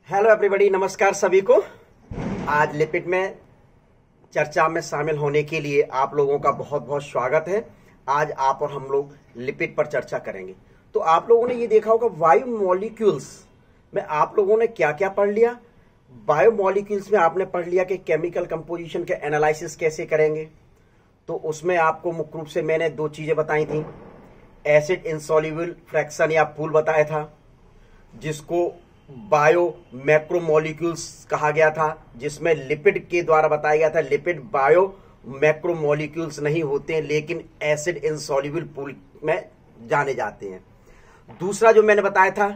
Hello everybody, नमस्कार सभी को। आज लिपिड में चर्चा में शामिल होने के लिए आप लोगों का बहुत बहुत स्वागत है। आज आप और हम लोग लिपिड पर चर्चा करेंगे। तो आप लोगों ने ये देखा होगा बायोमोलिक्यूल्स में आप लोगों ने क्या क्या पढ़ लिया। बायोमोलिक्यूल्स में आपने पढ़ लिया कि केमिकल कंपोजिशन के एनालिसिस कैसे करेंगे। तो उसमें आपको मुख्य रूप से मैंने दो चीजें बताई थी। एसिड इनसॉल्युबल फ्रैक्शन या पूल बताया था, जिसको बायो मैक्रोमोलिक्यूल्स कहा गया था, जिसमें लिपिड के द्वारा बताया गया था लिपिड बायो मैक्रोमोलिक्यूल्स नहीं होते हैं, लेकिन एसिड इनसॉल्युबल पूल में जाने जाते हैं। दूसरा जो मैंने बताया था,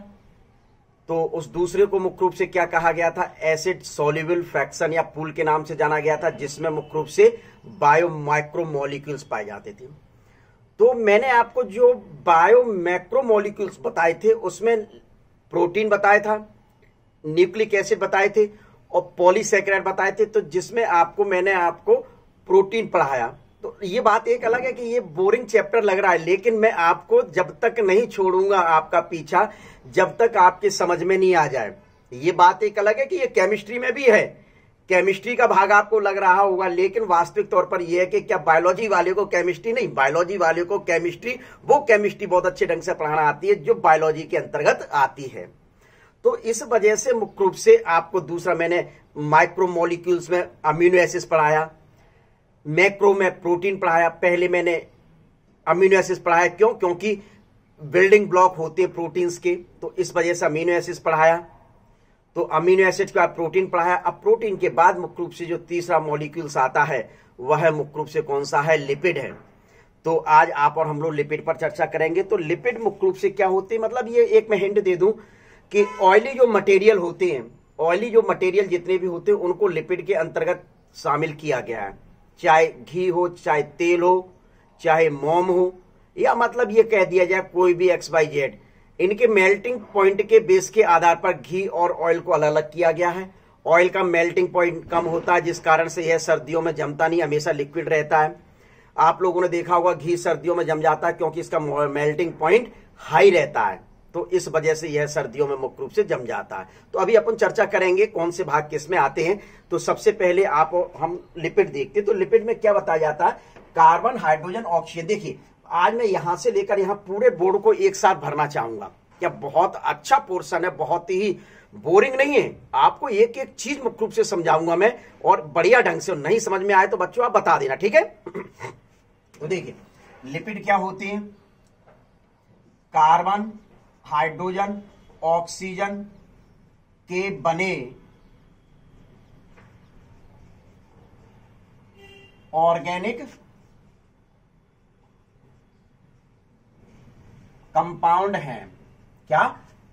तो उस दूसरे को मुख्य रूप से क्या कहा गया था, एसिड सॉल्युबल फ्रैक्शन या पूल के नाम से जाना गया था, जिसमें मुख्य रूप से बायो मैक्रोमोलिक्यूल्स पाए जाते थे। तो मैंने आपको जो बायो मैक्रोमोलिक्यूल्स बताए थे उसमें प्रोटीन बताया था, न्यूक्लिक एसिड बताए थे और पॉलीसैकेराइड बताए थे। तो जिसमें मैंने आपको प्रोटीन पढ़ाया। तो ये बात एक अलग है कि ये बोरिंग चैप्टर लग रहा है, लेकिन मैं आपको जब तक नहीं छोड़ूंगा आपका पीछा, जब तक आपके समझ में नहीं आ जाए। ये बात एक अलग है कि ये केमिस्ट्री में भी है, केमिस्ट्री का भाग आपको लग रहा होगा, लेकिन वास्तविक तौर पर यह है कि क्या बायोलॉजी वाले को केमिस्ट्री नहीं, बायोलॉजी वाले को केमिस्ट्री, वो केमिस्ट्री बहुत अच्छे ढंग से पढ़ाना आती है जो बायोलॉजी के अंतर्गत आती है। तो इस वजह से मुख्य रूप से आपको दूसरा मैंने माइक्रोमोलिक्यूल्स में अमीनो एसिड्स पढ़ाया, मैक्रो में प्रोटीन पढ़ाया। पहले मैंने अमीनो एसिड्स पढ़ाया, क्योंकि बिल्डिंग ब्लॉक होते हैं प्रोटीन्स के, तो इस वजह से अमीनो एसिड्स पढ़ाया। तो अमीनो एसिड के बाद प्रोटीन पढ़ाया। अब प्रोटीन के बाद मुख्य रूप से जो तीसरा मॉलिक्यूल्स आता है वह मुख्य रूप से कौन सा है, लिपिड है। तो आज आप और हम लोग लिपिड पर चर्चा करेंगे। तो लिपिड मुख्य रूप से क्या होते हैं, मतलब ये एक मैं हिंट दे दूं कि ऑयली जो मटेरियल होते हैं, ऑयली जो मटेरियल जितने भी होते हैं उनको लिपिड के अंतर्गत शामिल किया गया है। चाहे घी हो, चाहे तेल हो, चाहे मोम हो, या मतलब ये कह दिया जाए कोई भी XYZ, इनके मेल्टिंग पॉइंट के बेस के आधार पर घी और ऑयल को अलग अलग किया गया है। ऑयल का मेल्टिंग पॉइंट कम होता है, जिस कारण से यह सर्दियों में जमता नहीं, हमेशा लिक्विड रहता है। आप लोगों ने देखा होगा घी सर्दियों में जम जाता है क्योंकि इसका मेल्टिंग पॉइंट हाई रहता है, तो इस वजह से यह सर्दियों में मुख्य रूप से जम जाता है। तो अभी अपन चर्चा करेंगे कौन से भाग किस में आते हैं। तो सबसे पहले हम लिपिड देखते हैं। तो लिपिड में क्या बताया जाता है, कार्बन, हाइड्रोजन, ऑक्सीजन। देखिए आज मैं यहां से लेकर यहां पूरे बोर्ड को एक साथ भरना चाहूंगा। क्या बहुत अच्छा पोर्शन है, बहुत ही बोरिंग नहीं है। आपको एक एक चीज मुख्य रूप से समझाऊंगा मैं, और बढ़िया ढंग से। नहीं समझ में आए तो बच्चों आप बता देना, ठीक है। तो देखिए लिपिड क्या होते हैं, कार्बन, हाइड्रोजन, ऑक्सीजन के बने ऑर्गेनिक कंपाउंड हैं। क्या,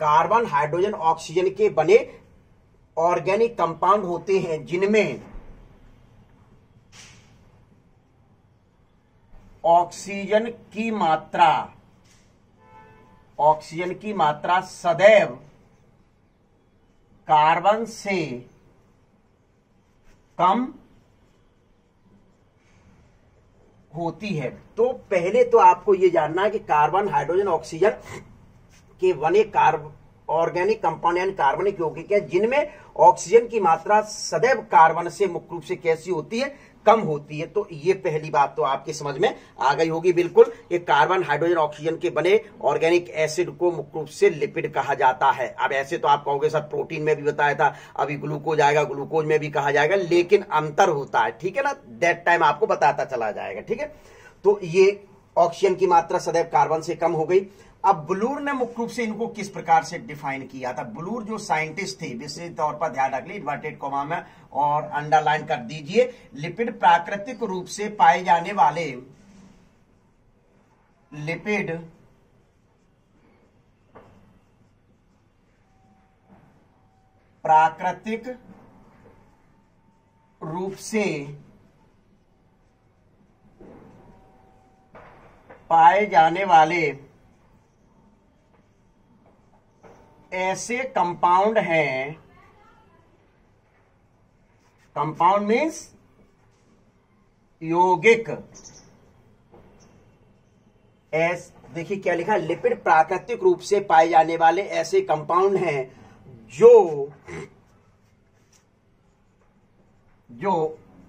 कार्बन, हाइड्रोजन, ऑक्सीजन के बने ऑर्गेनिक कंपाउंड होते हैं, जिनमें ऑक्सीजन की मात्रा सदैव कार्बन से कम होती है। तो पहले तो आपको यह जानना है कि कार्बन, हाइड्रोजन, ऑक्सीजन के बने ऑर्गेनिक कंपाउंड यानी कार्बनिक यौगिक है, जिनमें ऑक्सीजन की मात्रा सदैव कार्बन से मुख्य रूप से कैसी होती है, कम होती है। तो ये पहली बात तो आपकी समझ में आ गई होगी बिल्कुल, कि कार्बन, हाइड्रोजन, ऑक्सीजन के बने ऑर्गेनिक एसिड को मुख्य रूप से लिपिड कहा जाता है। अब ऐसे तो आप कहोगे सर प्रोटीन में भी बताया था, अभी ग्लूकोज आएगा, ग्लूकोज में भी कहा जाएगा, लेकिन अंतर होता है, ठीक है ना। दैट टाइम आपको बताता चला जाएगा, ठीक है। तो ये ऑक्सीजन की मात्रा सदैव कार्बन से कम हो गई। अब ब्लूर ने मुख्य रूप से इनको किस प्रकार से डिफाइन किया था। ब्लूर जो साइंटिस्ट थे, विशेष तौर पर ध्यान रख लीजिए, इन्वर्टेड कॉमा में और अंडरलाइन कर दीजिए, लिपिड प्राकृतिक रूप से पाए जाने वाले लिपिड प्राकृतिक रूप से पाए जाने वाले ऐसे कंपाउंड हैं। कंपाउंड मीन्स यौगिक। देखिए क्या लिखा है, लिपिड प्राकृतिक रूप से पाए जाने वाले ऐसे कंपाउंड हैं जो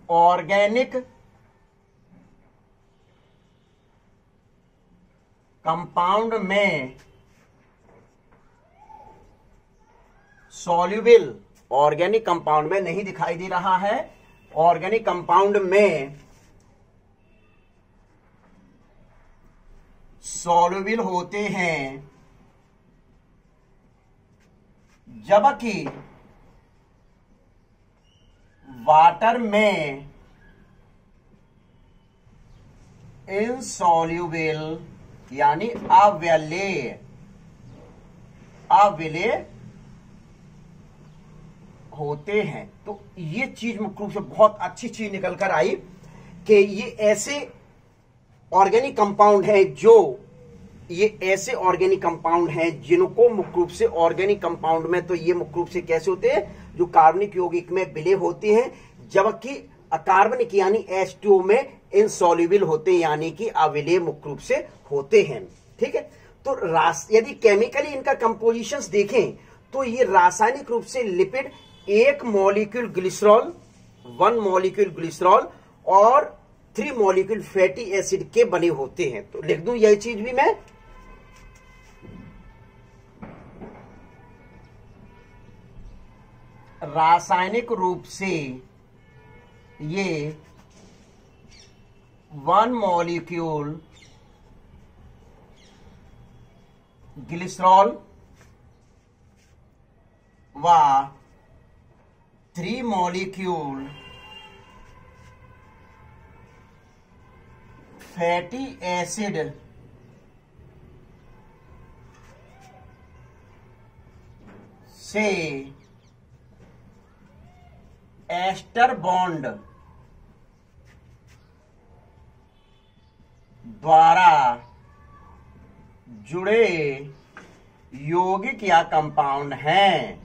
ऑर्गेनिक कंपाउंड में सॉल्युबल, ऑर्गेनिक कंपाउंड में नहीं दिखाई दे रहा है, ऑर्गेनिक कंपाउंड में सॉल्युबल होते हैं, जबकि वाटर में इनसॉल्युबल यानी अवलेय होते हैं। तो ये चीज मुख्य रूप से बहुत अच्छी चीज निकल कर आई कि ये ऐसे ऑर्गेनिक कंपाउंड है जिनको मुख्य रूप से ऑर्गेनिक कंपाउंड में तो ये मुख्य रूप से कैसे होते हैं, जो कार्बनिक यौगिक में विलय होते हैं, जबकि अकार्बनिक यानी H2O में इनसॉल्युबल होते हैं, यानी कि अविलेय मुख्य रूप से होते हैं। ठीक है, तो यदि केमिकली इनका कंपोजिशंस देखें तो ये रासायनिक रूप से लिपिड एक मॉलिक्यूल ग्लिसरॉल, 1 मॉलिक्यूल ग्लिसरॉल और 3 मॉलिक्यूल फैटी एसिड के बने होते हैं। तो लिख दूं यही चीज भी मैं, रासायनिक रूप से ये 1 मॉलिक्यूल ग्लिसरॉल व 3 मॉलिक्यूल फैटी एसिड से एस्टर बॉन्ड द्वारा जुड़े यौगिक या कंपाउंड हैं।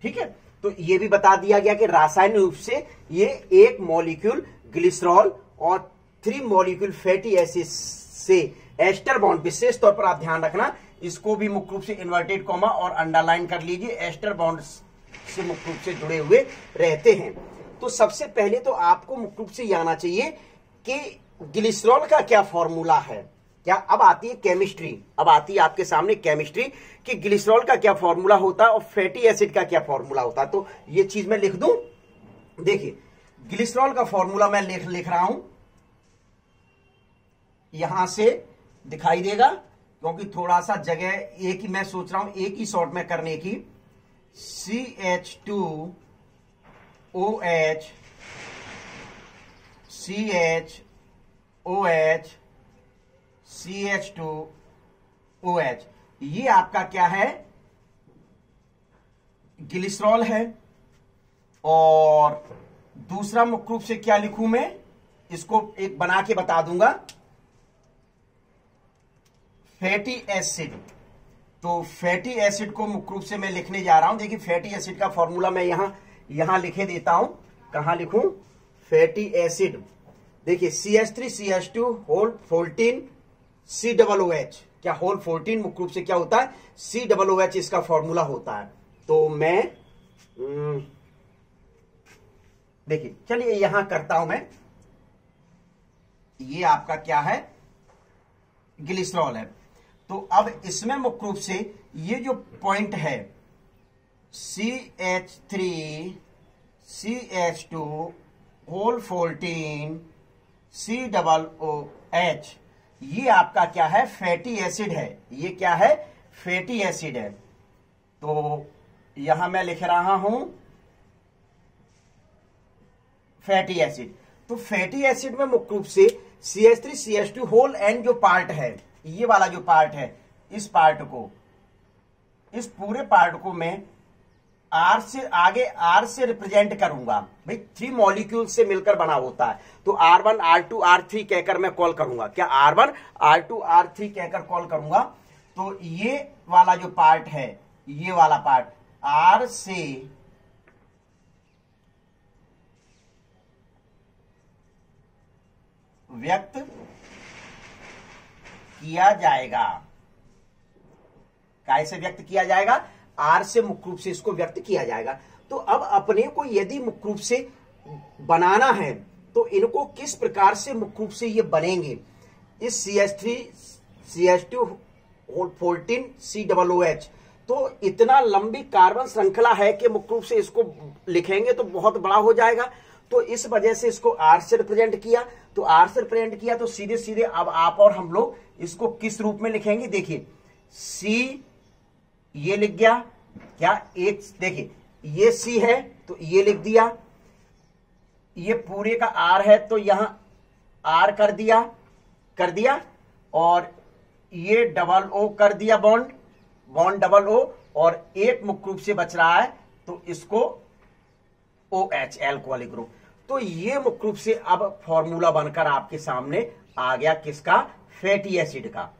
ठीक है, तो ये भी बता दिया गया कि रासायनिक रूप से ये एक मॉलिक्यूल ग्लिसरॉल और 3 मॉलिक्यूल फैटी एसिड से एस्टर बॉन्ड, विशेष तौर पर आप ध्यान रखना, इसको भी मुख्य रूप से इन्वर्टेड कॉमा और अंडरलाइन कर लीजिए, एस्टर बॉन्ड से मुख्य रूप से जुड़े हुए रहते हैं। तो सबसे पहले तो आपको मुख्य रूप से ये आना चाहिए कि ग्लिसरॉल का क्या फॉर्मूला है। क्या अब आती है केमिस्ट्री, अब आती है आपके सामने केमिस्ट्री कि ग्लिसरॉल का क्या फॉर्मूला होता है और फैटी एसिड का क्या फॉर्मूला होता है। तो ये चीज मैं लिख दूं, देखिए ग्लिसरॉल का फॉर्मूला मैं लिख रहा हूं, यहां से दिखाई देगा क्योंकि थोड़ा सा जगह एक ही मैं सोच रहा हूं एक ही शॉट में करने की। CH2OH CHOH CH2OH, ये आपका क्या है, ग्लिसरॉल है। और दूसरा मुख्य रूप से क्या लिखूं मैं, इसको एक बना के बता दूंगा, फैटी एसिड। तो फैटी एसिड को मुख्य रूप से मैं लिखने जा रहा हूं। देखिए फैटी एसिड का फॉर्मूला मैं यहां लिखे देता हूं, कहां लिखूं, फैटी एसिड देखिए CH3CH2 होल 14 COOH, क्या होल 14 मुख्य रूप से क्या होता है, COOH इसका फॉर्मूला होता है। तो मैं देखिए चलिए यहां करता हूं मैं, ये आपका क्या है, ग्लिसरॉल है। तो अब इसमें मुख्य रूप से ये जो पॉइंट है CH3CH2 होल 14 COOH, ये आपका क्या है, फैटी एसिड है। ये क्या है, फैटी एसिड है। तो यहां मैं लिख रहा हूं फैटी एसिड। तो फैटी एसिड में मुख्य रूप से CH3CH2 होल एंड जो पार्ट है, ये वाला जो पार्ट है, इस पूरे पार्ट को मैं R से आगे R से रिप्रेजेंट करूंगा। भाई 3 मॉलिक्यूल से मिलकर बना होता है, तो R1 R2 R3 कहकर मैं कॉल करूंगा। क्या R1 R2 R3 कहकर कॉल करूंगा। तो ये वाला जो पार्ट है, ये वाला पार्ट R से व्यक्त किया जाएगा। कैसे व्यक्त किया जाएगा? आर से मुख्य रूप से इसको व्यक्त किया जाएगा। तो अब अपने को यदि मुख्य रूप से बनाना है तो इनको किस प्रकार से मुख्य रूप से ये बनेंगे? इस CH3 CH2 14 COOH, तो इतना लंबी कार्बन श्रृंखला है कि मुख्य रूप से इसको लिखेंगे तो बहुत बड़ा हो जाएगा। तो इस वजह से इसको आर से रिप्रेजेंट किया। तो आर से रिप्रेजेंट किया तो सीधे सीधे अब आप और हम लोग इसको किस रूप में लिखेंगे? देखिए सी ये लिख गया क्या, एक देखिए ये सी है तो ये लिख दिया, ये पूरे का आर है तो यहां आर कर दिया और ये डबल ओ कर दिया, बॉन्ड डबल ओ, और एक मुख्य रूप से बच रहा है तो इसको OH एल्कोहलिक ग्रुप। तो ये मुख्य रूप से अब फॉर्मूला बनकर आपके सामने आ गया किसका? फैटी एसिड का।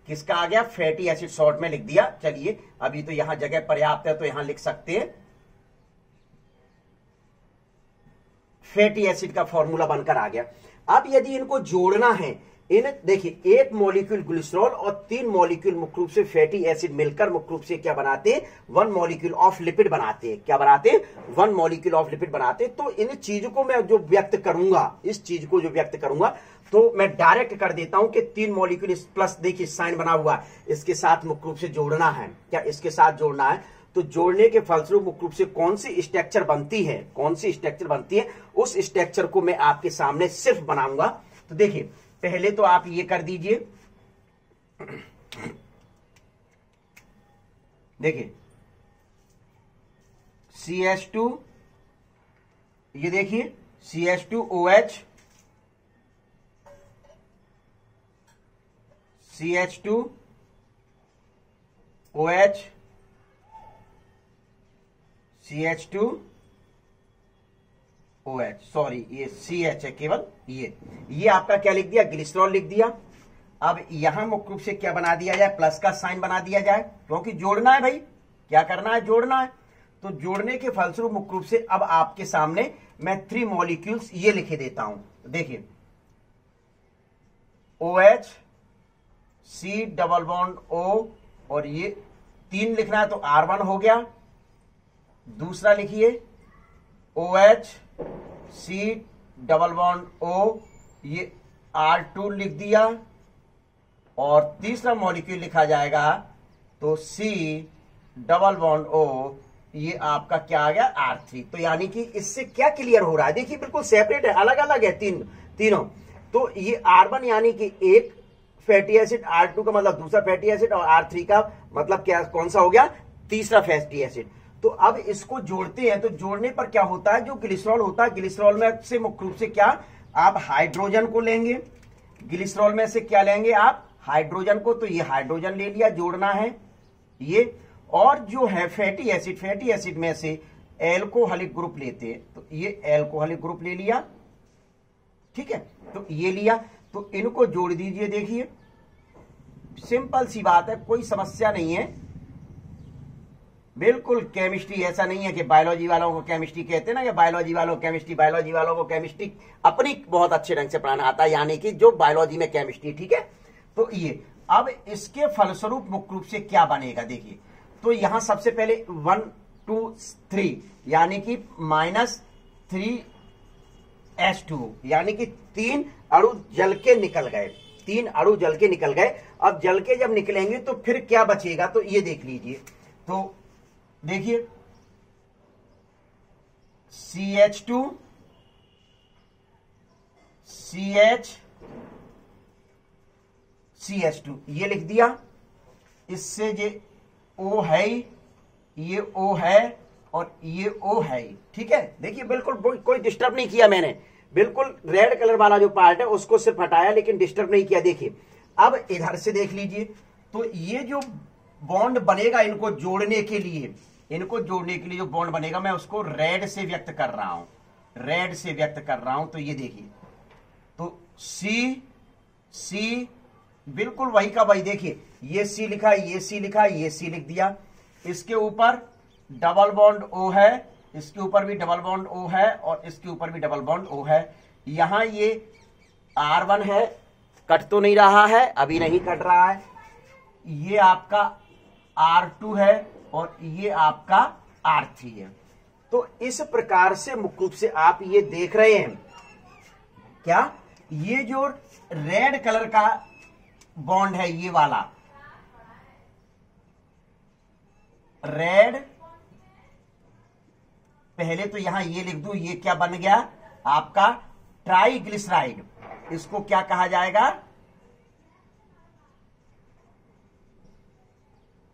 किसका आ गया? Fatty acid. शॉर्ट में लिख दिया। चलिए अभी तो यहां जगह पर्याप्त है तो यहां लिख सकते हैं, फैटी एसिड का फॉर्मूला बनकर आ गया। अब यदि इनको जोड़ना है, इन देखिए एक मॉलिक्यूल ग्लिसरॉल और 3 मॉलिक्यूल मुख्य रूप से फैटी एसिड मिलकर मुख्य रूप से क्या बनाते हैं? 1 मॉलिक्यूल ऑफ लिपिड बनाते हैं। क्या बनाते हैं? 1 मॉलिक्यूल ऑफ लिपिड बनाते हैं। तो इन चीजों को मैं जो व्यक्त करूंगा, इस चीज को जो व्यक्त करूंगा तो मैं डायरेक्ट कर देता हूं कि 3 मॉलिक्यूल प्लस देखिए साइन बना हुआ, इसके साथ मुख्य रूप से जोड़ना है। क्या इसके साथ जोड़ना है? तो जोड़ने के फलस्वरूप मुख्य रूप से कौन सी स्ट्रक्चर बनती है, कौन सी स्ट्रक्चर बनती है, उस स्ट्रक्चर को मैं आपके सामने सिर्फ बनाऊंगा। तो देखिए पहले तो आप ये कर दीजिए, देखिए CH2, ये देखिए CH2OH, CH2OH, CH2OH, सॉरी ये CH है केवल, ये आपका क्या लिख दिया? ग्लिसरॉल लिख दिया। अब यहां मुख्य रूप से क्या बना दिया जाए? प्लस का साइन बना दिया जाए, क्योंकि जोड़ना है भाई। क्या करना है? जोड़ना है। तो जोड़ने के फलस्वरूप मुख्य रूप से अब आपके सामने मैं 3 मॉलिक्यूल्स ये लिखे देता हूं। देखिए OH, C double bond O, और ये 3 लिखना है तो R1 हो गया। दूसरा लिखिए OH, C double bond O, ये R2 लिख दिया। और तीसरा मॉलिक्यूल लिखा जाएगा तो C डबल बॉन्ड O, ये आपका क्या आ गया? R3। तो यानी कि इससे क्या क्लियर हो रहा है? देखिए बिल्कुल सेपरेट है, अलग अलग है तीनों। तो ये R1 यानी कि एक फैटी एसिड, R2 का मतलब दूसरा फैटी एसिड, और R3 का मतलब क्या, कौन सा हो गया? तीसरा फैटी एसिड। तो अब इसको जोड़ते हैं तो जोड़ने पर क्या होता है? जो ग्लिसरॉल होता है, ग्लिसरॉल में से मुख्य रूप से क्या आप हाइड्रोजन को लेंगे, ग्लिसरॉल में से क्या लेंगे आप? हाइड्रोजन को। तो ये हाइड्रोजन ले लिया, जोड़ना है ये। और जो है फैटी एसिड में से एल्कोहलिक ग्रुप लेते हैं तो ये एल्कोहलिक ग्रुप ले लिया, ठीक है। तो ये लिया, तो इनको जोड़ दीजिए। देखिए सिंपल सी बात है, कोई समस्या नहीं है, बिल्कुल केमिस्ट्री ऐसा नहीं है कि बायोलॉजी वालों को केमिस्ट्री कहते हैं ना, कि बायोलॉजी वालों को केमिस्ट्री अपनी बहुत अच्छे ढंग से पढ़ाना आता है, यानी कि जो बायोलॉजी में केमिस्ट्री, ठीक है। तो ये अब इसके फलस्वरूप मुख्य रूप से क्या बनेगा? देखिए तो यहां सबसे पहले 1 2 3 यानी कि -3H2, यानी कि 3 अणु जल के निकल गए, 3 अणु जल के निकल गए। अब जल के जब निकलेंगे तो फिर क्या बचेगा? तो ये देख लीजिए। तो देखिए CH2 CH2 ये लिख दिया। इससे ये O है, ये O है और ये O है, ठीक है। देखिए बिल्कुल कोई डिस्टर्ब नहीं किया मैंने, बिल्कुल रेड कलर वाला जो पार्ट है उसको सिर्फ हटाया, लेकिन डिस्टर्ब नहीं किया। देखिए अब इधर से देख लीजिए, तो ये जो बॉन्ड बनेगा इनको जोड़ने के लिए जो बॉन्ड बनेगा, मैं उसको रेड से व्यक्त कर रहा हूं, तो ये देखिए, तो C बिल्कुल वही का वही। देखिए ये C लिखा, ये C लिखा, ये C लिख दिया। इसके ऊपर डबल बॉन्ड O है, इसके ऊपर भी डबल बॉन्ड O है, और इसके ऊपर भी डबल बॉन्ड O है। यहां ये R1 है, कट तो नहीं रहा है, अभी नहीं कट रहा है। ये आपका R2 है और ये आपका R3 है। तो इस प्रकार से मुख्य रूप से आप ये देख रहे हैं क्या, ये जो रेड कलर का बॉन्ड है, ये वाला रेड, पहले तो यहां ये लिख दूं, ये क्या बन गया आपका ट्राइग्लिसराइड। इसको क्या कहा जाएगा,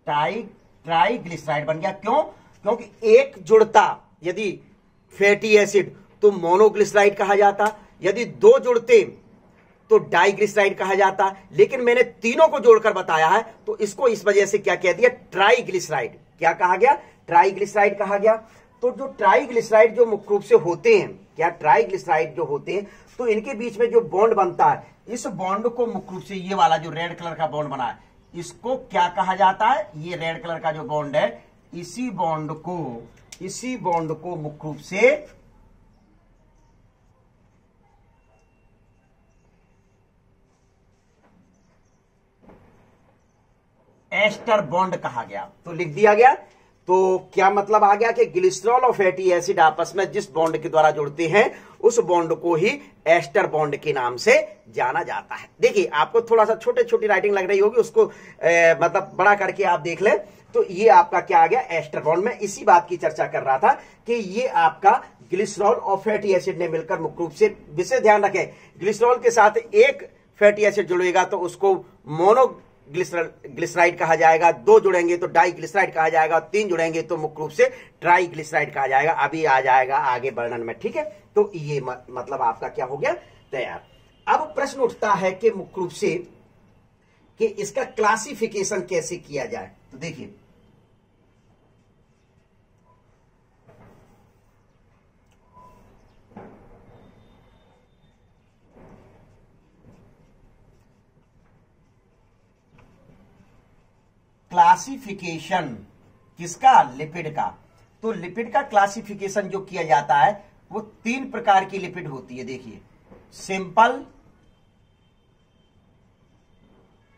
ट्राइग्लिसराइड बन गया। क्यों? क्योंकि एक जुड़ता यदि फैटी एसिड तो मोनोग्लिसराइड कहा जाता, यदि दो जुड़ते तो डाइग्लिसराइड कहा जाता, लेकिन मैंने तीनों को जोड़कर बताया है तो इसको इस वजह से क्या कह दिया, ट्राइग्लिसराइड। क्या कहा गया, ट्राइग्लिसराइड कहा गया। तो जो ट्राइग्लिसराइड जो मुख्य रूप से होते हैं, क्या ट्राइग्लिसराइड जो होते हैं, तो इनके बीच में जो बॉन्ड बनता है, इस बॉन्ड को मुख्य रूप से ये वाला जो रेड कलर का बॉन्ड बना है, इसको क्या कहा जाता है, ये रेड कलर का जो बॉन्ड है, इसी बॉन्ड को मुख्य रूप से एस्टर बॉन्ड कहा गया। तो लिख दिया गया। तो क्या मतलब आ गया कि ग्लिसरॉल और फैटी एसिड आपस में जिस बॉन्ड के द्वारा जुड़ते हैं, उस बॉन्ड को ही एस्टर बॉन्ड के नाम से जाना जाता है। देखिए, आपको थोड़ा सा छोटी राइटिंग लग रही होगी, उसको मतलब बड़ा करके आप देख लें। तो ये आपका क्या आ गया, एस्टर बॉन्ड। में इसी बात की चर्चा कर रहा था कि ये आपका ग्लिसरॉल और फैटी एसिड ने मिलकर मुख्य रूप से, विशेष ध्यान रखें, ग्लिसरॉल के साथ एक फैटी एसिड जुड़ेगा तो उसको मोनो ग्लिसराइड कहा जाएगा, दो जुड़ेंगे तो डाइग्लिसराइड कहा जाएगा, तीन जुड़ेंगे तो मुख्य रूप से ट्राइग्लिसराइड कहा जाएगा। अभी आ जाएगा आगे वर्णन में, ठीक है। तो ये मतलब आपका क्या हो गया, तैयार। अब प्रश्न उठता है कि मुख्य रूप से कि इसका क्लासिफिकेशन कैसे किया जाए। तो देखिए, क्लासिफिकेशन किसका, लिपिड का। तो लिपिड का क्लासिफिकेशन जो किया जाता है वो तीन प्रकार की लिपिड होती है। देखिए, सिंपल,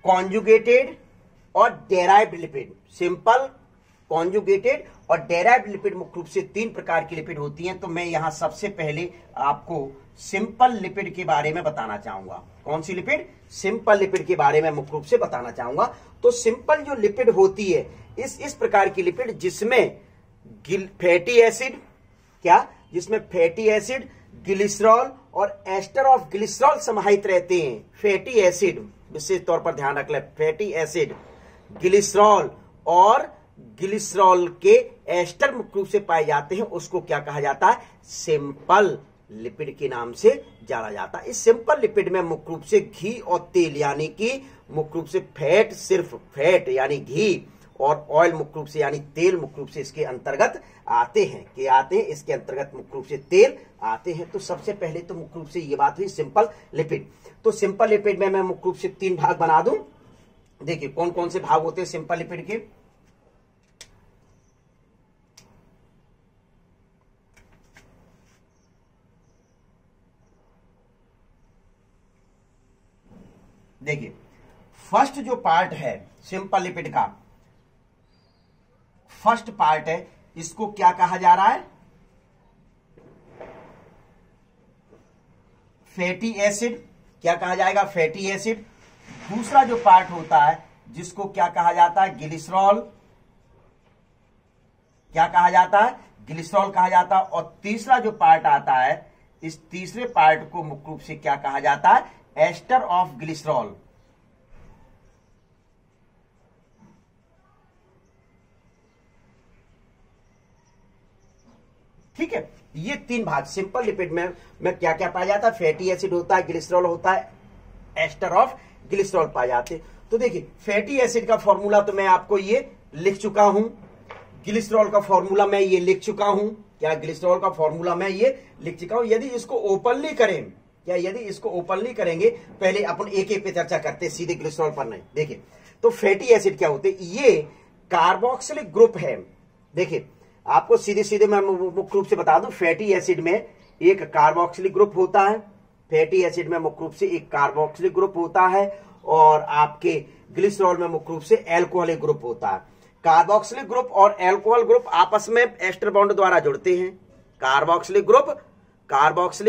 कॉन्जुगेटेड और डेराइव्ड लिपिड। सिंपल, कॉन्जुगेटेड और डेराइव्ड लिपिड मुख्य रूप से तीन प्रकार की लिपिड होती हैं। तो मैं यहां सबसे पहले आपको सिंपल लिपिड के बारे में बताना चाहूंगा। कौन सी लिपिड, सिंपल लिपिड के बारे में मुख्य रूप से बताना चाहूंगा। तो सिंपल जो लिपिड होती है, इस प्रकार की लिपिड जिसमें फैटी एसिड, क्या, जिसमें फैटी एसिड, ग्लिसरॉल और एस्टर ऑफ ग्लिसरॉल समाहित रहते हैं। फैटी एसिड, विशेष तौर पर ध्यान रख ले, फैटी एसिड, ग्लिसरॉल और ग्लिसरॉल के एस्टर मुख्य रूप से पाए जाते हैं, उसको क्या कहा जाता है, सिंपल लिपिड के नाम से जाना जाता है। इस सिंपल लिपिड में मुख्य रूप से घी और तेल, यानी कि मुख्य रूप से फैट, सिर्फ फैट यानी घी, और ऑयल मुख्य रूप से यानी तेल मुख्य रूप से इसके अंतर्गत आते हैं। इसके अंतर्गत मुख्य रूप से तेल आते हैं। तो सबसे पहले तो मुख्य रूप से ये बात हुई सिंपल लिपिड। तो सिंपल लिपिड में मैं मुख्य रूप से तीन भाग बना दूं। देखिए, कौन कौन से भाग होते हैं सिंपल लिपिड के। देखिए, फर्स्ट जो पार्ट है सिंपल लिपिड का, फर्स्ट पार्ट है, इसको क्या कहा जा रहा है, फैटी एसिड। क्या कहा जाएगा, फैटी एसिड। दूसरा जो पार्ट होता है जिसको क्या कहा जाता है, ग्लिसरॉल। क्या कहा जाता है, ग्लिसरॉल कहा जाता है। और तीसरा जो पार्ट आता है, इस तीसरे पार्ट को मुख्य रूप से क्या कहा जाता है, एस्टर ऑफ ग्लिसरॉल। ठीक है, ये तीन भाग सिंपल लिपिड में क्या क्या पाया जाता है, फैटी एसिड होता है, ग्लिसरॉल होता है, एस्टर ऑफ ग्लिसरॉल पाए जाते हैं। तो देखिए, फैटी एसिड का फॉर्मूला तो मैं आपको ये लिख चुका हूं, ग्लिसरॉल का फॉर्मूला मैं ये लिख चुका हूं। क्या, ग्लिसरॉल का फॉर्मूला मैं ये लिख चुका हूं। यदि इसको ओपनली करें, क्या, यदि इसको ओपनली करेंगे, पहले अपन एक एक पे चर्चा करते हैं, सीधे ग्लिसरॉल पर नहीं। देखिए, तो फैटी एसिड क्या होते हैं, ये कार्बोक्सिलिक ग्रुप है। देखिए, आपको सीधे सीधे मैं मुख्य रूप से बता दूं, फैटी एसिड में एक कार्बोक्सिलिक ग्रुप होता है, फैटी एसिड में मुख्य रूप से एक कार्बोक्सिलिक ग्रुप होता है और आपके ग्लिसरॉल में मुख्य रूप से एल्कोहलिक ग्रुप होता है। कार्बोक्सिलिक ग्रुप और एल्कोहल ग्रुप आपस में एस्टर बॉन्ड द्वारा जुड़ते हैं। कार्बोक्सिलिक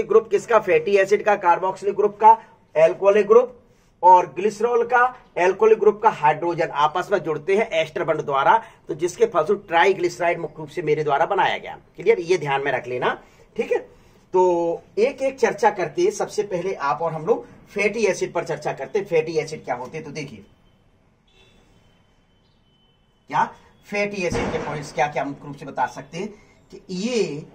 ग्रुप किसका? फैटी एसिड का, कार्बोक्सिलिक ग्रुप का, एल्कोहलिक ग्रुप और ग्लिसरॉल का, एल्कोहलिक ग्रुप का हाइड्रोजन आपस में जुड़ते हैं एस्टर बॉन्ड द्वारा, तो जिसके फलस्वरूप ट्राइग्लिसराइड मुख्य रूप से मेरे द्वारा बनाया गया। क्लियर? ये ध्यान में रख लेना, ठीक है। तो एक एक चर्चा करके सबसे पहले आप और हम लोग फैटी एसिड पर चर्चा करते। फैटी एसिड क्या होते? तो देखिए क्या फैटी एसिड के पॉइंट्स क्या क्या मुख्य रूप से बता सकते हैं कि ये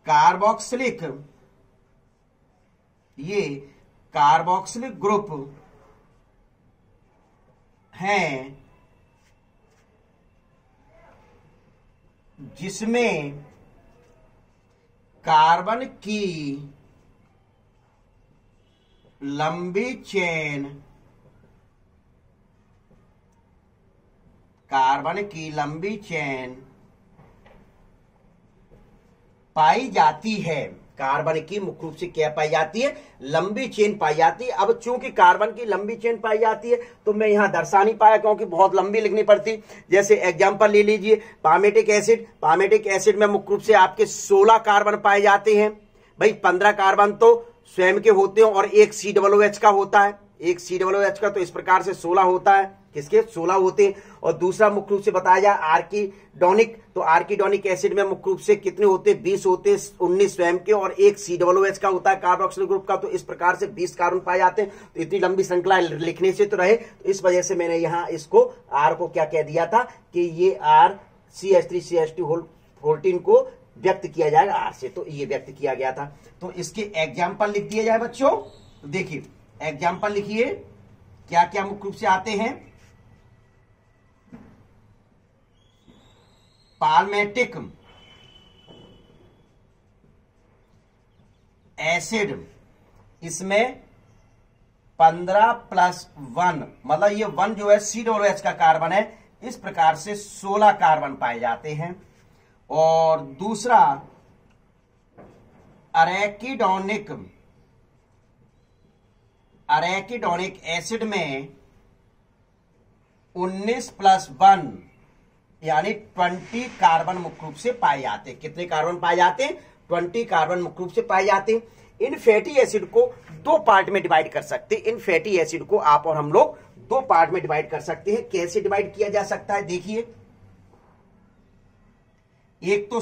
कार्बोक्सिलिक ग्रुप हैं जिसमें कार्बन की लंबी चेन पाई जाती है। कार्बन की मुख्य रूप से क्या पाई जाती है? लंबी चेन पाई जाती है। अब चूंकि कार्बन की लंबी चेन पाई जाती है तो मैं यहां दर्शा नहीं पाया क्योंकि बहुत लंबी लिखनी पड़ती। जैसे एग्जांपल ले लीजिए पामेटिक एसिड में मुख्य रूप से आपके 16 कार्बन पाए जाते हैं। भाई 15 कार्बन तो स्वयं के होते हैं और एक COOH का होता है, एक COOH का, तो इस प्रकार से 16 होता है। किसके? 16 होते हैं। और दूसरा मुख्य रूप से बताया जाए आर्किडोनिक, तो आर्किडोनिक एसिड में मुख्य रूप से कितने होते हैं? 20 होते हैं, 19 स्वयं के और एक COOH का होता है कार्बोक्सिलिक ग्रुप का, तो इस प्रकार से 20 कार्बन पाए जाते हैं। तो इतनी लंबी श्रृंखला लिखने से तो रहे, तो इस वजह से मैंने यहां इसको R को क्या कह दिया था कि ये R CH3CH2 को व्यक्त किया जाएगा R से, तो ये व्यक्त किया गया था। तो इसके एग्जाम्पल लिख दिए जाए बच्चों। तो देखिए एग्जाम्पल लिखिए क्या क्या मुख्य रूप से आते हैं। पाल्मेटिक एसिड, इसमें 15+1 मतलब ये 1 जो है COOH का कार्बन है, इस प्रकार से 16 कार्बन पाए जाते हैं। और दूसरा अरेकिडोनिक एसिड में 19+1 यानी 20 कार्बन मुख्य रूप से पाए जाते हैं। कितने कार्बन पाए जाते हैं? 20 कार्बन मुख्य रूप से पाए जाते हैं। इन फैटी एसिड को 2 पार्ट में डिवाइड कर सकते हैं। इन फैटी एसिड को आप और हम लोग 2 पार्ट में डिवाइड कर सकते हैं। कैसे डिवाइड किया जा सकता है? देखिए एक तो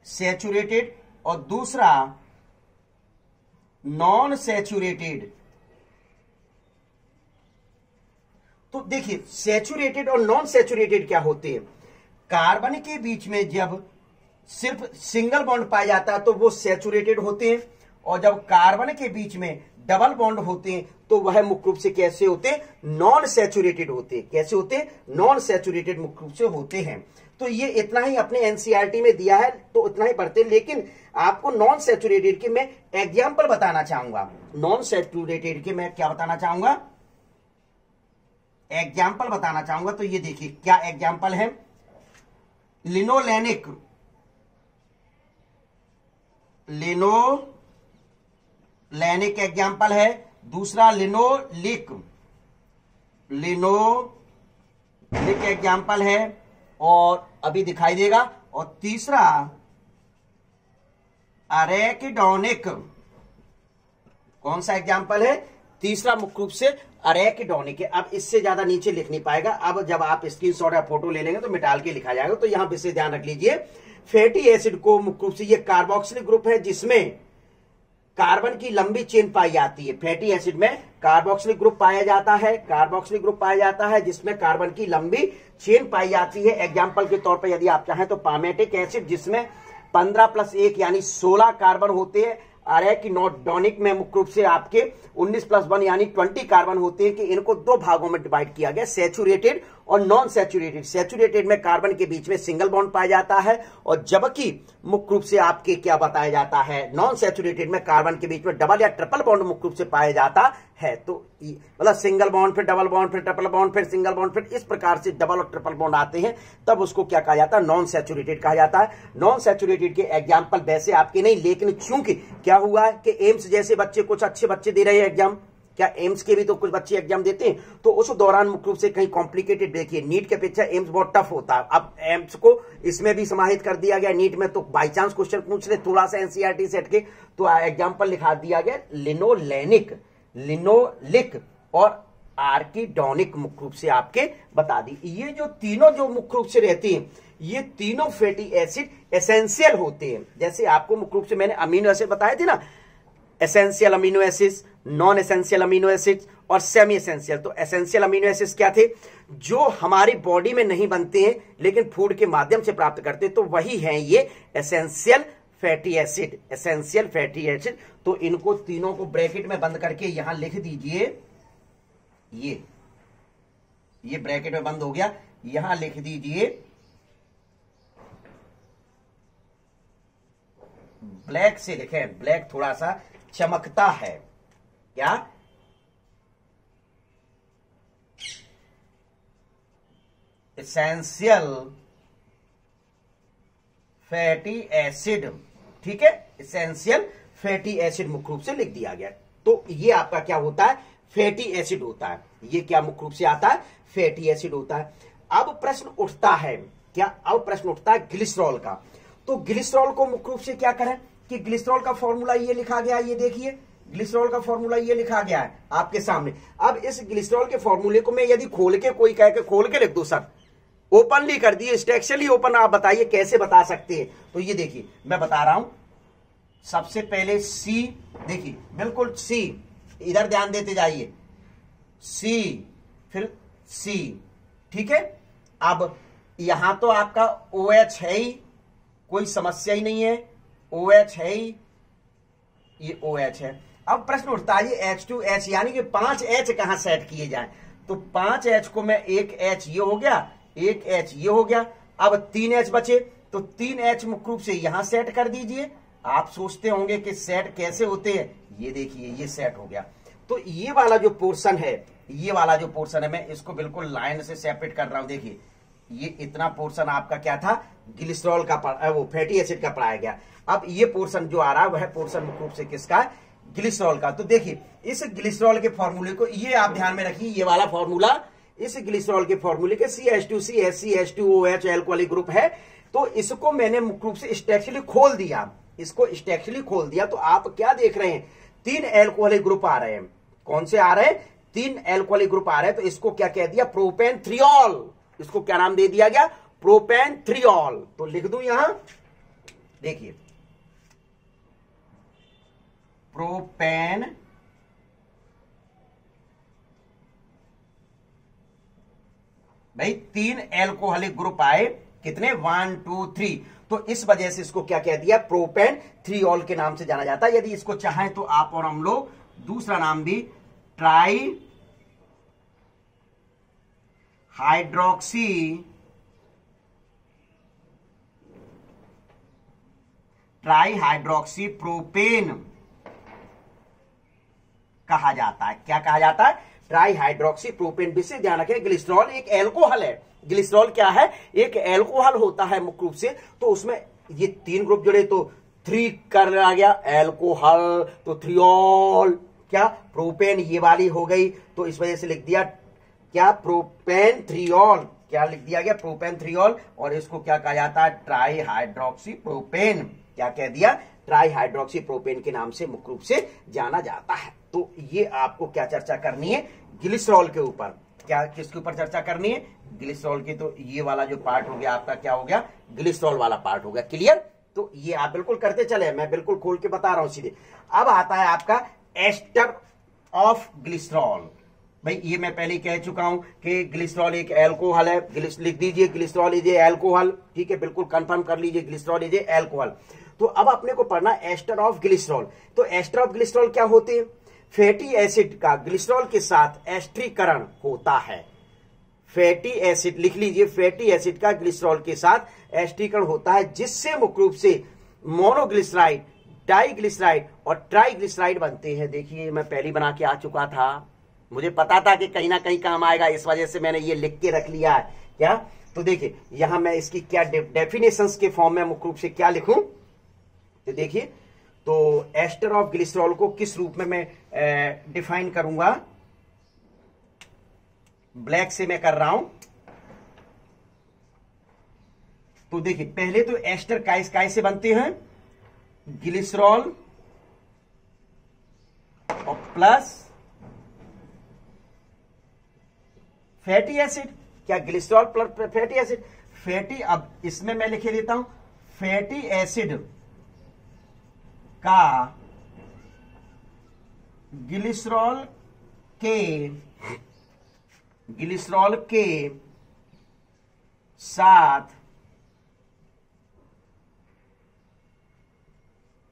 सैचुरेटेड और दूसरा नॉन सैचुरेटेड। तो देखिए सैचुरेटेड और नॉन सैचुरेटेड क्या होते हैं? कार्बन के बीच में जब सिर्फ सिंगल बॉन्ड पाया जाता है तो वो सैचुरेटेड होते हैं, और जब कार्बन के बीच में डबल बॉन्ड होते हैं तो वह मुख्य रूप से कैसे होते हैं? नॉन सैचुरेटेड होते हैं। कैसे होते हैं? नॉन सैचुरेटेड मुख्य रूप से होते हैं। तो ये इतना ही अपने एनसीईआरटी में दिया है तो इतना ही पढ़ते हैं, लेकिन आपको नॉन सैचुरेटेड के मैं एग्जाम्पल बताना चाहूंगा। नॉन सैचुरेटेड के मैं क्या बताना चाहूंगा? एग्जाम्पल बताना चाहूंगा। तो ये देखिए क्या एग्जाम्पल है। लिनोलेनिक एग्जाम्पल है। दूसरा लिनोलिक एग्जाम्पल है और अभी दिखाई देगा। और तीसरा अरेकिडोनिक, कौन सा एग्जाम्पल है? तीसरा मुख्य रूप से अरेकिडोनिक है। अब इससे ज्यादा नीचे लिख नहीं पाएगा। अब जब आप स्क्रीनशॉट या फोटो ले लेंगे तो मिटाल के लिखा जाएगा। तो यहां विशेष ध्यान रख लीजिए, फैटी एसिड को मुख्य रूप से ये कार्बोक्सिलिक ग्रुप है जिसमें कार्बन की लंबी चेन पाई जाती है। फैटी एसिड में कार्बोक्सिलिक ग्रुप पाया जाता है जिसमें कार्बन की लंबी चेन पाई जाती है। एग्जाम्पल के तौर पर यदि आप चाहें तो पामेटिक एसिड जिसमें 15+1 यानी 16 कार्बन होते हैं। अरेकिडोनिक में मुख्य रूप से आपके 19+1 यानी 20 कार्बन होते हैं कि इनको 2 भागों में डिवाइड किया गया, सैचुरेटेड और नॉन सैचुरेटेड, सैचुरेटेड में कार्बन के बीच में सिंगल बॉन्ड पाया जाता है, और जबकि मुख्य रूप से आपके क्या बताया जाता है, नॉन सैचुरेटेड में कार्बन के बीच में डबल या ट्रिपल बॉन्ड मुख्य रूप से पाया जाता है। तो मतलब सिंगल बॉन्ड फिर डबल बॉन्ड फिर ट्रिपल बॉन्ड फिर सिंगल बॉन्ड, फिर इस प्रकार से डबल और ट्रिपल बॉन्ड आते हैं, तब उसको क्या कहा जाता है, नॉन सैचुरेटेड कहा जाता है। नॉन सैचुरेटेड के एग्जाम्पल वैसे आपके नहीं, लेकिन चूंकि क्या हुआ है कि एम्स जैसे बच्चे, कुछ अच्छे बच्चे दे रहे हैं एग्जाम, क्या एम्स के भी तो कुछ बच्चे एग्जाम देते हैं, तो उस दौरान मुख्य रूप से कहीं कॉम्प्लिकेटेड, देखिए नीट के अपेक्षा एम्स बहुत टफ होता है। अब एम्स को इसमें भी समाहित कर दिया गया नीट में, तो बाई चांस क्वेश्चन पूछ ले थोड़ा सा एनसीईआरटी सेट के, तो एग्जाम्पल लिखा दिया गया लिनोलेनिक, लिनोलिक और आर्किडोनिक मुख्य रूप से आपके बता दी। ये जो तीनों जो मुख्य रूप से रहती हैं, ये तीनों फैटी एसिड एसेंशियल होते हैं। जैसे आपको मुख्य रूप से मैंने अमीनो एसिड बताए थे ना, essential amino acids, non essential amino acids और सेमी एसेंशियल। तो एसेंशियल अमीनो एसिड्स क्या थे, जो हमारी बॉडी में नहीं बनते हैं लेकिन फूड के माध्यम से प्राप्त करते हैं, तो वही हैं ये essential fatty acid, essential fatty acid. तो इनको तीनों को ब्रैकेट में बंद करके यहां लिख दीजिए, ये ब्रैकेट में बंद हो गया, यहां लिख दीजिए ब्लैक से लिखें, ब्लैक थोड़ा सा चमकता है, क्या, एसेंशियल फैटी एसिड, ठीक है, एसेंशियल फैटी एसिड मुख्य रूप से लिख दिया गया। तो ये आपका क्या होता है, फैटी एसिड होता है। ये क्या मुख्य रूप से आता है, फैटी एसिड होता है। अब प्रश्न उठता है क्या, अब प्रश्न उठता है ग्लिसरॉल का। तो ग्लिसरॉल को मुख्य रूप से क्या करें कि ग्लिसरॉल का फॉर्मूला ये लिखा गया है, ये देखिए ग्लिसरॉल का फॉर्मूला ये लिखा गया है आपके सामने। अब इस ग्लिसरॉल के फॉर्मूले को मैं यदि खोल के, कोई कह के खोल के लिख दो सर, ओपनली कर दिए, स्टेक्चुअली ओपन, आप बताइए कैसे बता सकते हैं। तो ये देखिए मैं बता रहा हूं, सबसे पहले सी, देखिए बिल्कुल सी, इधर ध्यान देते जाइए, सी फिर सी, ठीक है। अब यहां तो आपका OH है ही, कोई समस्या ही नहीं है, OH है ही, ये OH है। अब प्रश्न उठता है ये H2H, यानी कि 5 H कहां सेट किए जाएं। तो 5 H को मैं, एक H ये हो गया, एक H ये हो गया, अब 3 H बचे, तो 3 H मुख्य रूप से यहां सेट कर दीजिए। आप सोचते होंगे कि सेट कैसे होते हैं, ये देखिए ये सेट हो गया। तो ये वाला जो पोर्शन है, ये वाला जो पोर्शन है, मैं इसको बिल्कुल लाइन से सेपरेट कर रहा हूं, देखिए ये इतना पोर्शन आपका क्या था, ग्लिसरॉल का, वो फैटी एसिड का पढ़ाया गया। अब ये पोर्शन जो आ रहा है वह पोर्शन मुख्य रूप से किसका है, ग्लिसरॉल का। तो देखिए इस ग्लिसरॉल के फॉर्मूले को, ये आप ध्यान में रखिए, ये वाला फॉर्मूला, इस ग्लिसरॉल के फॉर्मूले के CH2CH2OH एल्कोहलिक ग्रुप है। तो इसको मैंने मुख्य रूप से स्ट्रक्चरली खोल दिया, इसको स्ट्रक्चरली खोल दिया। तो आप क्या देख रहे हैं, 3 एल्कोहलिक ग्रुप आ रहे हैं। कौन से आ रहे हैं, 3 एल्कोहलिक ग्रुप आ रहे हैं। तो इसको क्या कह दिया, प्रोपेनथ्रियोल, इसको क्या नाम दे दिया गया, प्रोपेनथ्रियोल। तो लिख दूं यहां, देखिए प्रोपेन, भाई 3 एल्कोहलिक ग्रुप आए, कितने, 1 2 3। तो इस वजह से इसको क्या कह दिया, प्रोपेनथ्रियोल के नाम से जाना जाता है। यदि इसको चाहें तो आप और हम लोग दूसरा नाम भी ट्राई हाइड्रोक्सी प्रोपेन कहा जाता है। क्या कहा जाता है, ट्राई हाइड्रोक्सी प्रोपेन। विशेष ध्यान रखें, ग्लिसरॉल एक एल्कोहल है। ग्लिसरॉल क्या है, एक एल्कोहल होता है मुख्य रूप से। तो उसमें ये 3 ग्रुप जुड़े, तो 3 कर आ गया एल्कोहल, तो थ्रियोल, क्या प्रोपेन ये वाली हो गई। तो इस वजह से लिख दिया क्या, प्रोपेनथ्रियोल, क्या लिख दिया गया, प्रोपेनथ्रियोल। और इसको क्या कहा जाता है, ट्राई हाइड्रोक्सी प्रोपेन। क्या कह दिया, ट्राई हाइड्रोक्सी प्रोपेन के नाम से मुख्य रूप से जाना जाता है। तो ये आपको क्या चर्चा करनी है, ग्लिसरॉल के ऊपर। क्या, किसके ऊपर चर्चा करनी है, ग्लिसरॉल की। तो ये वाला जो पार्ट हो गया आपका, क्या हो गया, ग्लिसरॉल वाला पार्ट हो गया, क्लियर। तो ये आप बिल्कुल करते चले, मैं बिल्कुल खोल के बता रहा हूं सीधे। अब आता है आपका एस्टर ऑफ ग्लिसरॉल। भाई ये मैं पहले कह चुका हूं कि ग्लिसरॉल एक एल्कोहल है, लिख दीजिए ग्लिसरॉल इज ए एल्कोहल, ठीक है, बिल्कुल कंफर्म कर लीजिए, ग्लिसरॉल इज ए एल्कोहल। तो अब अपने को पढ़ना एस्टर ऑफ ग्लिसरॉल। तो एस्टर ऑफ ग्लिसरॉल क्या होते हैं, फैटी एसिड का ग्लिसरॉल के साथ एस्टरीकरण होता है। फैटी एसिड, लिख लीजिए, फैटी एसिड का ग्लिसरॉल के साथ एस्टरीकरण होता है, जिससे मुख्य रूप से मोनोग्लिसराइड, डाइग्लिसराइड और ट्राइग्लिसराइड बनते हैं। देखिए मैं पहले बना के आ चुका था, मुझे पता था कि कहीं ना कहीं काम आएगा, इस वजह से मैंने ये लिख के रख लिया है। क्या, तो देखिए यहां मैं इसकी क्या डेफिनेशंस के फॉर्म में मुख्य रूप से क्या लिखूं, तो देखिए, तो एस्टर ऑफ ग्लिसरॉल को किस रूप में मैं डिफाइन करूंगा, ब्लैक से मैं कर रहा हूं। तो देखिए पहले तो एस्टर काय से बनते हैं, ग्लिसरॉल और प्लस फैटी एसिड। क्या, glycerol plus fatty acid, fatty, अब इसमें मैं लिखे देता हूं, फैटी एसिड का ग्लिसरॉल के साथ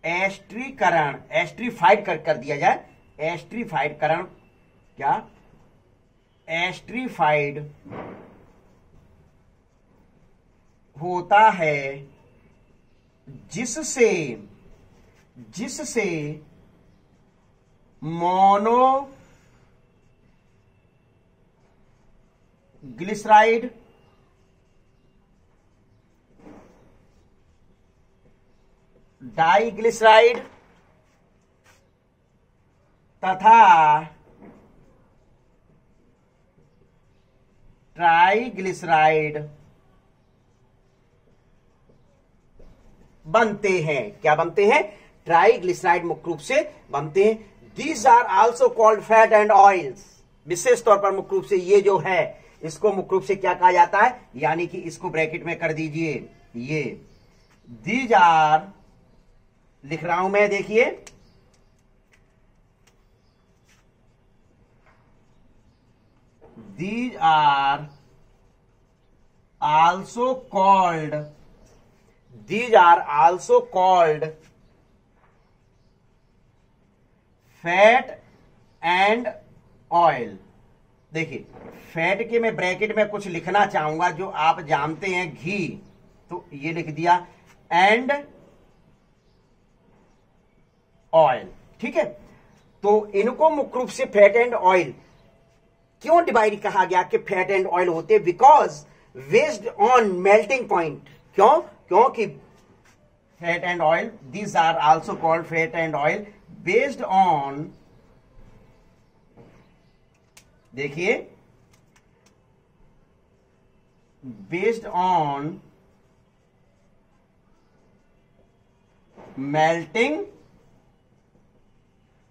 एस्ट्रीकरण, एस्ट्रीफाइड कर दिया जाए, एस्ट्रीफाइड करण, क्या, एस्ट्रीफाइड होता है, जिससे मोनोग्लिसराइड डाइग्लिसराइड तथा ट्राइग्लिसराइड बनते हैं। क्या बनते हैं, ट्राइग्लिसराइड मुख्य रूप से बनते हैं। These are also called fat and oils. विशेष तौर पर मुख्य रूप से ये जो है, इसको मुख्य रूप से क्या कहा जाता है, यानी कि इसको ब्रैकेट में कर दीजिए, ये दीज आर, लिख रहा हूं मैं, देखिए, these are also called fat and oil. देखिए फैट के मैं ब्रैकेट में कुछ लिखना चाहूंगा जो आप जानते हैं, घी, तो ये लिख दिया, एंड ऑयल, ठीक है। तो इनको मुख्य रूप से फैट एंड ऑयल क्यों डिवाइड कहा गया कि फैट एंड ऑयल होते, because based on melting point. क्यों, क्योंकि fat and oil, these are also called fat and oil based on, देखिए, based on melting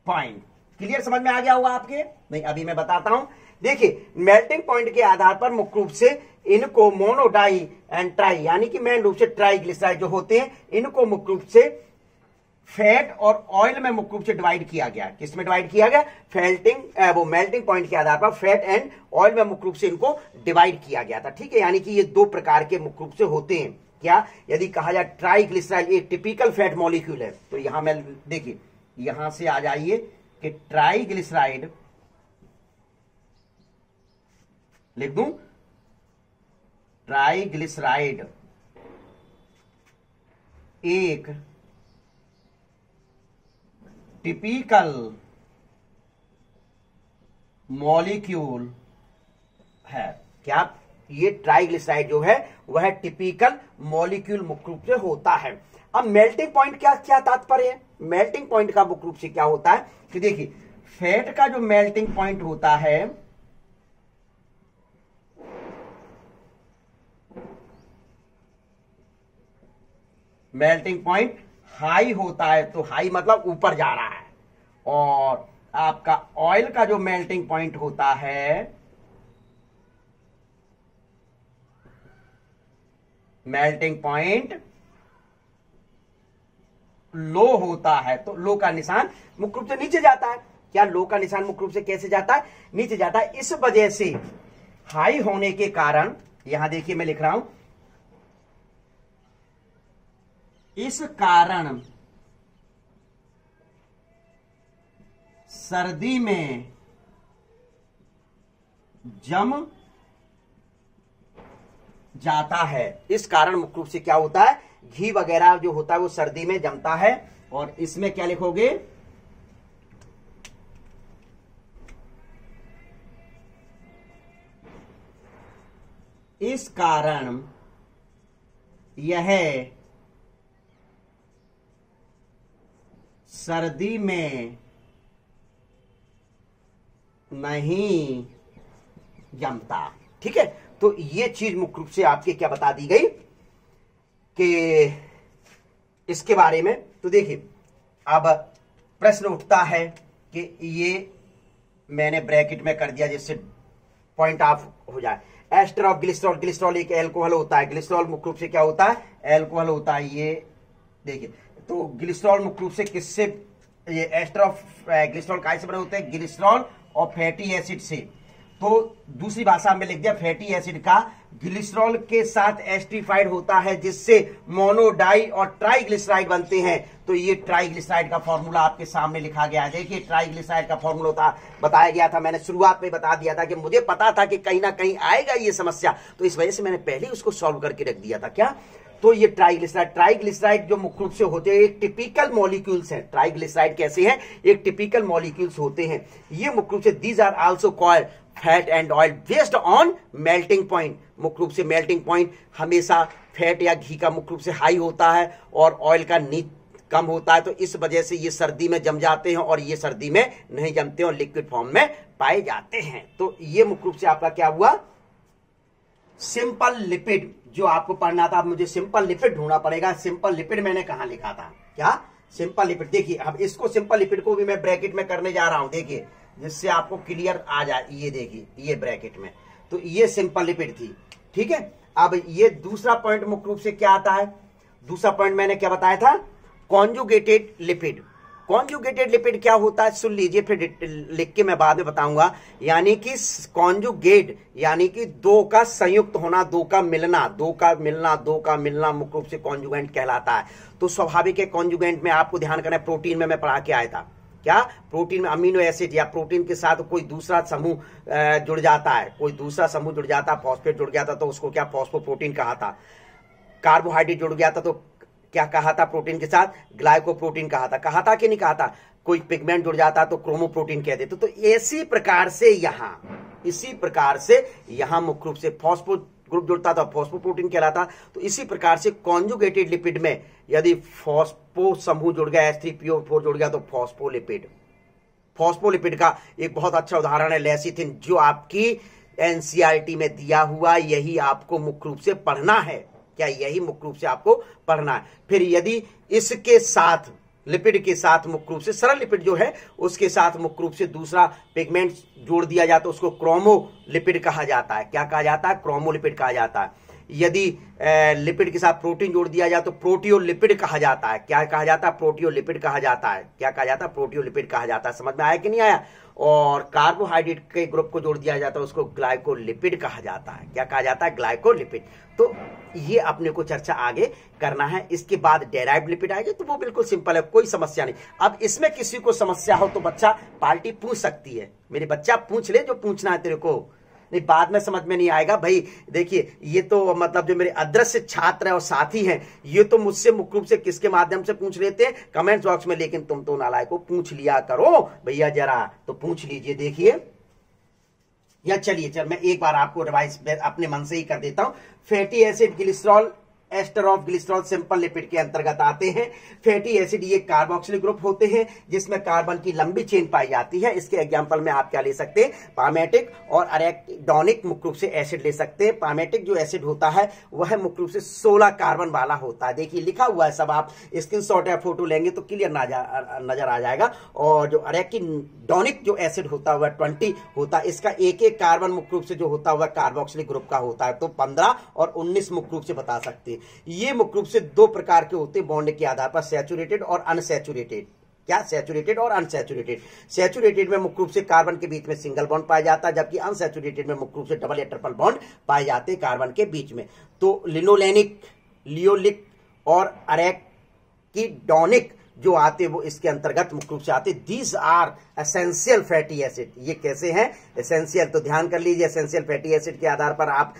point. Clear, समझ में आ गया होगा आपके? नहीं, अभी मैं बताता हूं। देखिए मेल्टिंग पॉइंट के आधार पर मुख्य रूप से इनको मोनोडाई एंड ट्राई, यानी कि मेन रूप से ट्राइग्लिसराइड जो होते हैं, इनको मुख्य रूप से फैट और ऑयल में मुख्य रूप से डिवाइड किया गया। किस में डिवाइड किया गया, वो मेल्टिंग पॉइंट के आधार पर फैट एंड ऑयल में मुख्य रूप से इनको डिवाइड किया गया था, ठीक है। यानी कि ये दो प्रकार के मुख्य रूप से होते हैं। क्या, यदि कहा जाए ट्राइग्लिसराइड एक टिपिकल फैट मॉलिक्यूल है, तो यहां मैं, देखिए यहां से आ जाइए कि ट्राइग्लिसराइड लिख दूं, ट्राइग्लिसराइड एक टिपिकल मॉलिक्यूल है। क्या, ये ट्राइग्लिसराइड जो है वह टिपिकल मॉलिक्यूल मुख्य रूप से होता है। अब मेल्टिंग पॉइंट क्या क्या तात्पर्य है, मेल्टिंग पॉइंट का मुख्य रूप से क्या होता है कि देखिए फैट का जो मेल्टिंग पॉइंट होता है, मेल्टिंग पॉइंट हाई होता है, तो हाई मतलब ऊपर जा रहा है, और आपका ऑयल का जो मेल्टिंग पॉइंट होता है, मेल्टिंग पॉइंट लो होता है, तो लो का निशान मुख्य रूप से नीचे जाता है। क्या, लो का निशान मुख्य रूप से कैसे जाता है, नीचे जाता है। इस वजह से हाई होने के कारण, यहां देखिए मैं लिख रहा हूं, इस कारण सर्दी में जम जाता है। इस कारण मुख्य रूप से क्या होता है, घी वगैरह जो होता है वो सर्दी में जमता है। और इसमें क्या लिखोगे, इस कारण यह सर्दी में नहीं जमता। ठीक है, तो ये चीज मुख्य रूप से आपके क्या बता दी गई कि इसके बारे में। तो देखिए अब प्रश्न उठता है कि ये मैंने ब्रैकेट में कर दिया जिससे पॉइंट ऑफ हो जाए। एस्टर ऑफ ग्लिसरॉल, ग्लिसरॉल एक एल्कोहल होता है। ग्लिसरॉल मुख्य रूप से क्या होता है, एल्कोहल होता है। ये देखिए, तो ग्लिसरॉल मुख्य रूप से किससे, ये एस्टर ऑफ ग्लिसरॉल काय से बने होते हैं, ग्लिसरॉल और फैटी एसिड से। तो दूसरी भाषा में लिख दिया, फैटी एसिड का ग्लिसरॉल के साथ एस्ट्रीफाइड होता है जिससे मोनोडाई और ट्राइग्लिसराइड बनते हैं। तो ये ट्राइग्लिसराइड का फॉर्मूला आपके सामने लिखा गया है। देखिए ट्राइग्लिसराइड का फॉर्मूला होता बताया गया था, मैंने शुरुआत में बता दिया था कि मुझे पता था कि कहीं ना कहीं आएगा ये समस्या, तो इस वजह से मैंने पहले उसको सॉल्व करके रख दिया था। क्या, तो ये ट्राइग्लिसराइड, ट्राइग्लिसराइड जो मुख्य रूप से होते हैं एक टिपिकल मॉलिक्यूल्स हैं। ट्राइग्लिसराइड कैसे हैं, एक टिपिकल मॉलिक्यूल्स होते हैं। ये मुख्य रूप से these are also called fat and oil based on melting point. मुख्य रूप से मेल्टिंग पॉइंट हमेशा फैट या घी का मुख्य रूप से हाई होता है और ऑयल का कम होता है। तो इस वजह से ये सर्दी में जम जाते हैं और ये सर्दी में नहीं जमते और लिक्विड फॉर्म में पाए जाते हैं। तो ये मुख्य रूप से आपका क्या हुआ, सिंपल लिपिड जो आपको पढ़ना था। अब मुझे सिंपल लिपिड ढूंढना पड़ेगा। सिंपल लिपिड मैंने कहां लिखा था, क्या सिंपल लिपिड। देखिए अब इसको सिंपल लिपिड को भी मैं ब्रैकेट में करने जा रहा हूं, देखिए जिससे आपको क्लियर आ जाए। ये देखिए ये ब्रैकेट में, तो ये सिंपल लिपिड थी। ठीक है, अब ये दूसरा पॉइंट मुख्य रूप से क्या आता है, दूसरा पॉइंट मैंने क्या बताया था, कॉन्जुगेटेड लिपिड। कॉन्जुगेटेड लिपिड क्या होता है, सुन लीजिए, फिर लिख के मैं बाद में बताऊंगा। यानी कि कॉन्जुगेट यानी कि दो का संयुक्त होना, दो का मिलना, दो का मिलना, दो का मिलना मुख्य रूप से कॉन्जुगेंट कहलाता है। तो स्वाभाविक है कॉन्जुगेंट में आपको ध्यान करना है, प्रोटीन में मैं पढ़ा के आया था। क्या, प्रोटीन में अमीनो एसिड या प्रोटीन के साथ कोई दूसरा समूह जुड़ जाता है, कोई दूसरा समूह जुड़ जाता है, फॉस्फेट जुड़ गया था तो उसको क्या फॉस्फोप्रोटीन कहा था। कार्बोहाइड्रेट जुड़ गया था तो क्या कहा था, प्रोटीन के साथ ग्लाइकोप्रोटीन कहा था कि नहीं कहा था। कोई पिगमेंट जुड़ जाता तो क्रोमोप्रोटीन कहते। तो इसी प्रकार से यहां मुख्य रूप से फॉस्फो ग्रुप जुड़ता था, फॉस्फोप्रोटीन कहलाता। तो इसी प्रकार से कॉन्जुगेटेड लिपिड में यदि फॉस्फो समूह जुड़ गया, H3PO4 जुड़ गया तो फॉस्फोलिपिड। फॉस्फोलिपिड का एक बहुत अच्छा उदाहरण है लेसिथिन, जो आपकी एनसीईआरटी में दिया हुआ, यही आपको मुख्य रूप से पढ़ना है। क्या, यही मुख्य रूप से आपको पढ़ना है। फिर यदि इसके साथ लिपिड के साथ मुख्य रूप से सरल लिपिड जो है उसके साथ मुख्य रूप से दूसरा पिगमेंट जोड़ दिया जाता है, उसको क्रोमोलिपिड कहा जाता है। क्या कहा जाता है, क्रोमोलिपिड कहा जाता है। यदि लिपिड के साथ प्रोटीन जोड़ दिया जाए तो प्रोटियोलिपिड कहा जाता है। क्या कहा जाता है, प्रोटियोलिपिड कहा जाता है। क्या कहा जाता है, प्रोटियोलिपिड कहा जाता है। समझ में आया कि नहीं आया। और कार्बोहाइड्रेट के ग्रुप को जोड़ दिया जाता है उसको ग्लाइकोलिपिड कहा जाता है। क्या कहा जाता है, ग्लाइकोलिपिड। तो ये अपने को चर्चा आगे करना है। इसके बाद डेराइव्ड लिपिड आएगा तो वो बिल्कुल सिंपल है, कोई समस्या नहीं। अब इसमें किसी को समस्या हो तो बच्चा पार्टी पूछ सकती है, मेरे बच्चा पूछ ले जो पूछना है तेरे को, नहीं बाद में समझ में नहीं आएगा भाई। देखिए ये तो मतलब जो मेरे अदृश्य छात्र हैं और साथी हैं, ये तो मुझसे मुख्य रूप से किसके माध्यम से पूछ लेते हैं, कमेंट बॉक्स में। लेकिन तुम तो नालायकों पूछ लिया करो भैया, जरा तो पूछ लीजिए। देखिए या चलिए मैं एक बार आपको रिवाइज अपने मन से ही कर देता हूं। Fatty acid, glycerol, ester of glycerol simple lipid के अंतर्गत आते हैं। फैटी एसिड ये कार्बोक्सिलिक ग्रुप होते हैं जिसमें कार्बन की लंबी चेन पाई जाती है। इसके एग्जांपल में आप क्या ले सकते हैं, पामेटिक और अरेकिडोनिक मुख्य रूप से एसिड ले सकते हैं। पामेटिक जो एसिड होता है वह मुख्य रूप से 16 कार्बन वाला होता है। देखिए लिखा हुआ है सब, आप स्क्रीनशॉट या फोटो लेंगे तो क्लियर नजर आ जाएगा। और जो अरेकिडोनिक जो एसिड होता है वह 20 होता है। इसका एक एक कार्बन मुख्य रूप से जो होता है वह कार्बोक्सिलिक ग्रुप का होता है। तो 15 और 19 मुख्य रूप से बता सकते हैं। ये मुख्य रूप से दो प्रकार के होते हैं बॉन्ड के आधार पर, सैचुरेटेड और अनसैचुरेटेड। क्या, सैचुरेटेड और अनसैचुरेटेड। सैचुरेटेड में मुख्य रूप से कार्बन के बीच में सिंगल बॉन्ड पाया जाता है, जबकि अनसैचुरेटेड में मुख्य रूप से डबल या ट्रिपल बॉन्ड पाए जाते हैं कार्बन के बीच में। तो लिनोलेनिक, लियोलिक और अरेकिडोनिक जो आते वो इसके अंतर्गत मुख्य रूप से आते। These are essential fatty acid. ये कैसे हैं? एसेंशियल। तो ध्यान कर लीजिए, एसेंशियल फैटी एसिड के आधार पर आप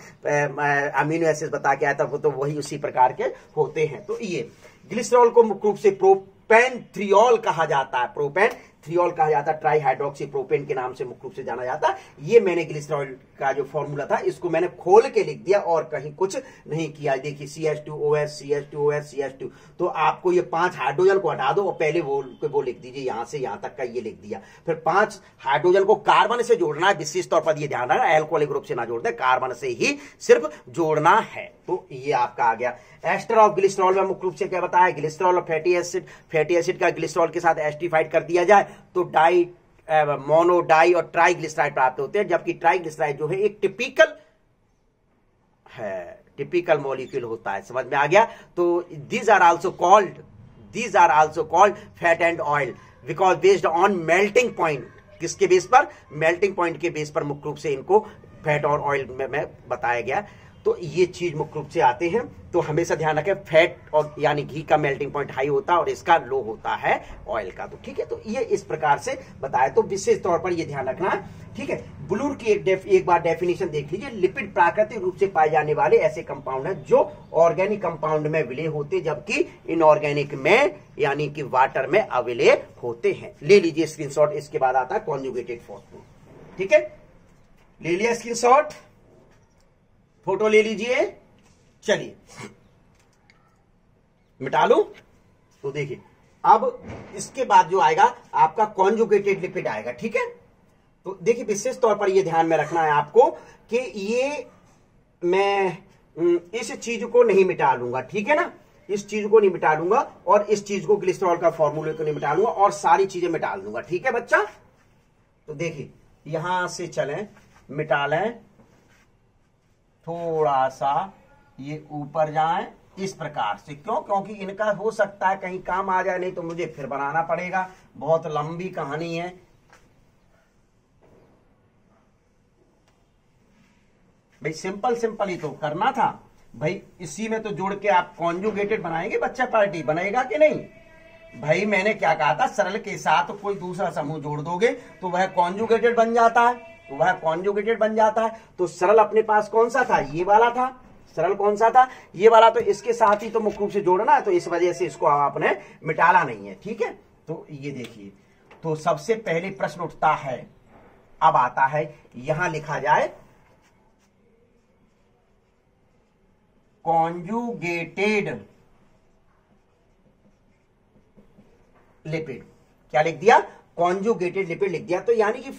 अमीनो एसिड बता के आया था, वो तो वही उसी प्रकार के होते हैं। तो ये ग्लिसरॉल को मुख्य रूप से प्रोपेनथ्रियोल कहा जाता है, प्रोपेनथ्रियोल कहा जाता है, ट्राई हाइड्रोक्सी प्रोपेन के नाम से मुख्य रूप से जाना जाता है। ये मैंने ग्लिसरॉल का जो फॉर्मूला था इसको मैंने खोल के लिख दिया और कहीं कुछ नहीं किया। देखिए CH2OH CH2OH CH2। तो आपको ये 5 हाइड्रोजन को हटा दो और पहले वो लिख दीजिए, यहां से यहां तक का ये लिख दिया। फिर 5 हाइड्रोजन को कार्बन से जोड़ना है, विशेष तौर पर ये ध्यान रखना एल्कोहलिक ग्रुप से ना जोड़ते, कार्बन से ही सिर्फ जोड़ना है। तो ये आपका आ गया। एस्टर ऑफ ग्लिसरॉल में मुख्य रूप से क्या बताया? ग्लिसरॉल और फैटी एसिड का ग्लिसरॉल के साथ एस्टिफाइड कर दिया जाए तो डाई मोनो डाई और ट्राइग्लिसराइड प्राप्त होते हैं, जबकि ट्राइग्लिसराइड जो है एक टिपिकल मॉलिक्यूल होता है। समझ में आ गया? तो these are also called fat and oil because based on melting point. किसके बेस पर? मेल्टिंग पॉइंट के बेस पर मुख्य रूप से इनको फैट और ऑयल में बताया गया। तो ये चीज मुख्य रूप से आते हैं। तो हमेशा ध्यान रखें, फैट और यानी घी का मेल्टिंग पॉइंट हाई होता है और इसका लो होता है ऑयल का। तो ठीक है, तो ये इस प्रकार से बताया। तो विशेष तौर पर ये ध्यान रखना है। ठीक है, ब्लूर की एक बार डेफिनेशन देख लीजिए। लिपिड प्राकृतिक रूप से पाए जाने वाले ऐसे कंपाउंड हैं जो ऑर्गेनिक कंपाउंड में विलय होते, जबकि इनऑर्गेनिक में यानी कि वाटर में अविलय होते हैं। ले लीजिए स्क्रीनशॉट। इसके बाद आता है कॉन्जुगेटेड फॉस्फेट। ठीक है, ले लिया स्क्रीनशॉट, फोटो ले लीजिए। चलिए मिटा लूं। तो देखिए, अब इसके बाद जो आएगा आपका कॉन्जुगेटेड लिपिड आएगा। ठीक है, तो देखिए विशेष तौर पर यह ध्यान में रखना है आपको कि ये मैं इस चीज को नहीं मिटा लूंगा। ठीक है ना, इस चीज को नहीं मिटा लूंगा और इस चीज को ग्लिसरॉल का फॉर्मूले को नहीं मिटा लूंगा और सारी चीजें मिटा लूंगा। ठीक है बच्चा? तो देखिए यहां से चलें, मिटा लें, थोड़ा सा ये ऊपर जाएं इस प्रकार से। क्यों? क्योंकि इनका हो सकता है कहीं काम आ जाए, नहीं तो मुझे फिर बनाना पड़ेगा। बहुत लंबी कहानी है। भाई सिंपल ही तो करना था भाई। इसी में तो जोड़ के आप कॉन्जुगेटेड बनाएंगे, बच्चा पार्टी बनेगा कि नहीं? भाई मैंने क्या कहा था, सरल के साथ कोई दूसरा समूह जोड़ दोगे तो वह कॉन्जुगेटेड बन जाता है। तो सरल अपने पास कौन सा था? ये वाला था। सरल कौन सा था? ये वाला। तो इसके साथ ही तो मुख्य रूप से जोड़ना है, तो इस वजह से इसको आपने मिटाना नहीं है। ठीक है, तो ये देखिए, तो सबसे पहले प्रश्न उठता है, अब आता है, यहां लिखा जाए कॉन्जुगेटेड लिपिड। क्या लिख दिया? कॉन्जुगेटेड लिपिड लिख दिया। तो यानी कि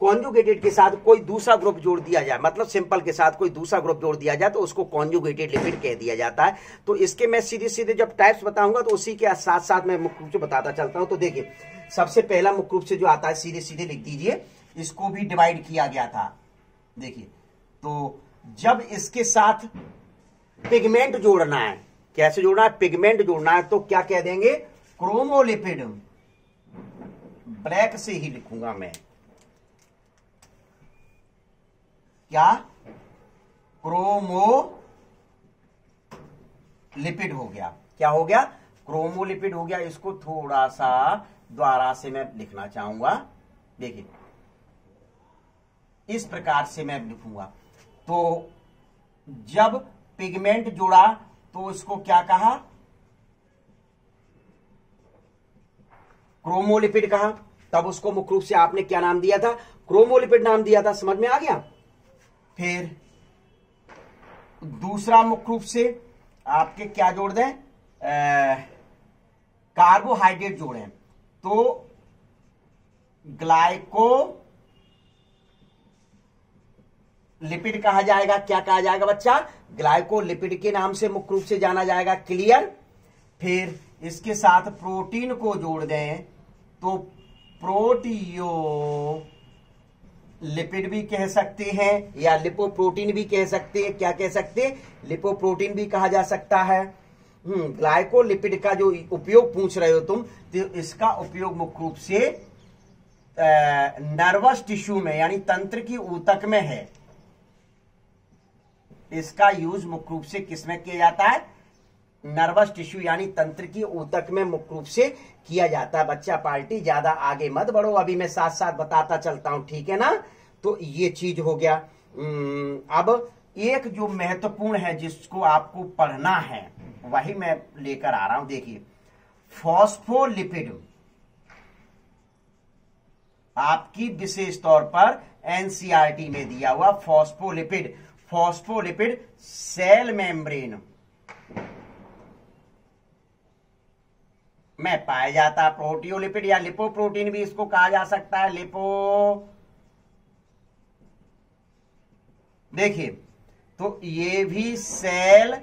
कॉन्जुगेटेड के साथ कोई दूसरा ग्रुप जोड़ दिया जाए, मतलब सिंपल के साथ कोई दूसरा ग्रुप जोड़ दिया जाए तो उसको कॉन्जुगेटेड लिपिड कह दिया जाता है। तो इसके मैं सीधे जब टाइप्स बताऊंगा तो उसी के साथ साथ मैं मुख्य रूप से बताता चलता हूं। तो देखिए सबसे पहला मुख्य रूप से जो आता है, सीधे लिख दीजिए, इसको भी डिवाइड किया गया था। देखिए, तो जब इसके साथ पिगमेंट जोड़ना है, कैसे जोड़ना है? पिगमेंट जोड़ना है तो क्या कह देंगे? क्रोमोलिपिड। ब्लैक से ही लिखूंगा मैं। क्या? क्रोमोलिपिड हो गया। क्या हो गया? क्रोमोलिपिड हो गया। इसको थोड़ा सा द्वारा से मैं लिखना चाहूंगा। देखिए इस प्रकार से मैं लिखूंगा। तो जब पिगमेंट जुड़ा तो इसको क्या कहा? क्रोमोलिपिड कहा। तब उसको मुख्य रूप से आपने क्या नाम दिया था? क्रोमोलिपिड नाम दिया था। समझ में आ गया? फिर दूसरा मुख्य रूप से आपके क्या जोड़ दें? कार्बोहाइड्रेट जोड़ें तो ग्लाइकोलिपिड कहा जाएगा। क्या कहा जाएगा बच्चा? ग्लाइकोलिपिड के नाम से मुख्य रूप से जाना जाएगा। क्लियर? फिर इसके साथ प्रोटीन को जोड़ दें तो प्रोटियोलिपिड भी कह सकते हैं या लिपोप्रोटीन भी कह सकते हैं। क्या कह सकते हैं? लिपोप्रोटीन भी कहा जा सकता है। ग्लाइकोलिपिड का जो उपयोग पूछ रहे हो तुम, तो इसका उपयोग मुख्य रूप से नर्वस टिश्यू में यानी तंत्र की ऊतक में है। इसका यूज मुख्य रूप से किसमें किया जाता है? नर्वस टिश्यू यानी तंत्र की ऊतक में मुख्य रूप से किया जाता है। बच्चा पार्टी ज्यादा आगे मत बढ़ो, अभी मैं साथ साथ बताता चलता हूं, ठीक है ना। तो ये चीज हो गया। अब एक जो महत्वपूर्ण है जिसको आपको पढ़ना है वही मैं लेकर आ रहा हूं। देखिए, फॉस्फोलिपिड आपकी विशेष तौर पर एनसीईआरटी में दिया हुआ फॉस्फोलिपिड। फॉस्फोलिपिड सेल मेम्ब्रेन में पाया जाता है। प्रोटियोलिपिड या लिपोप्रोटीन भी इसको कहा जा सकता है। देखिए, तो ये भी सेल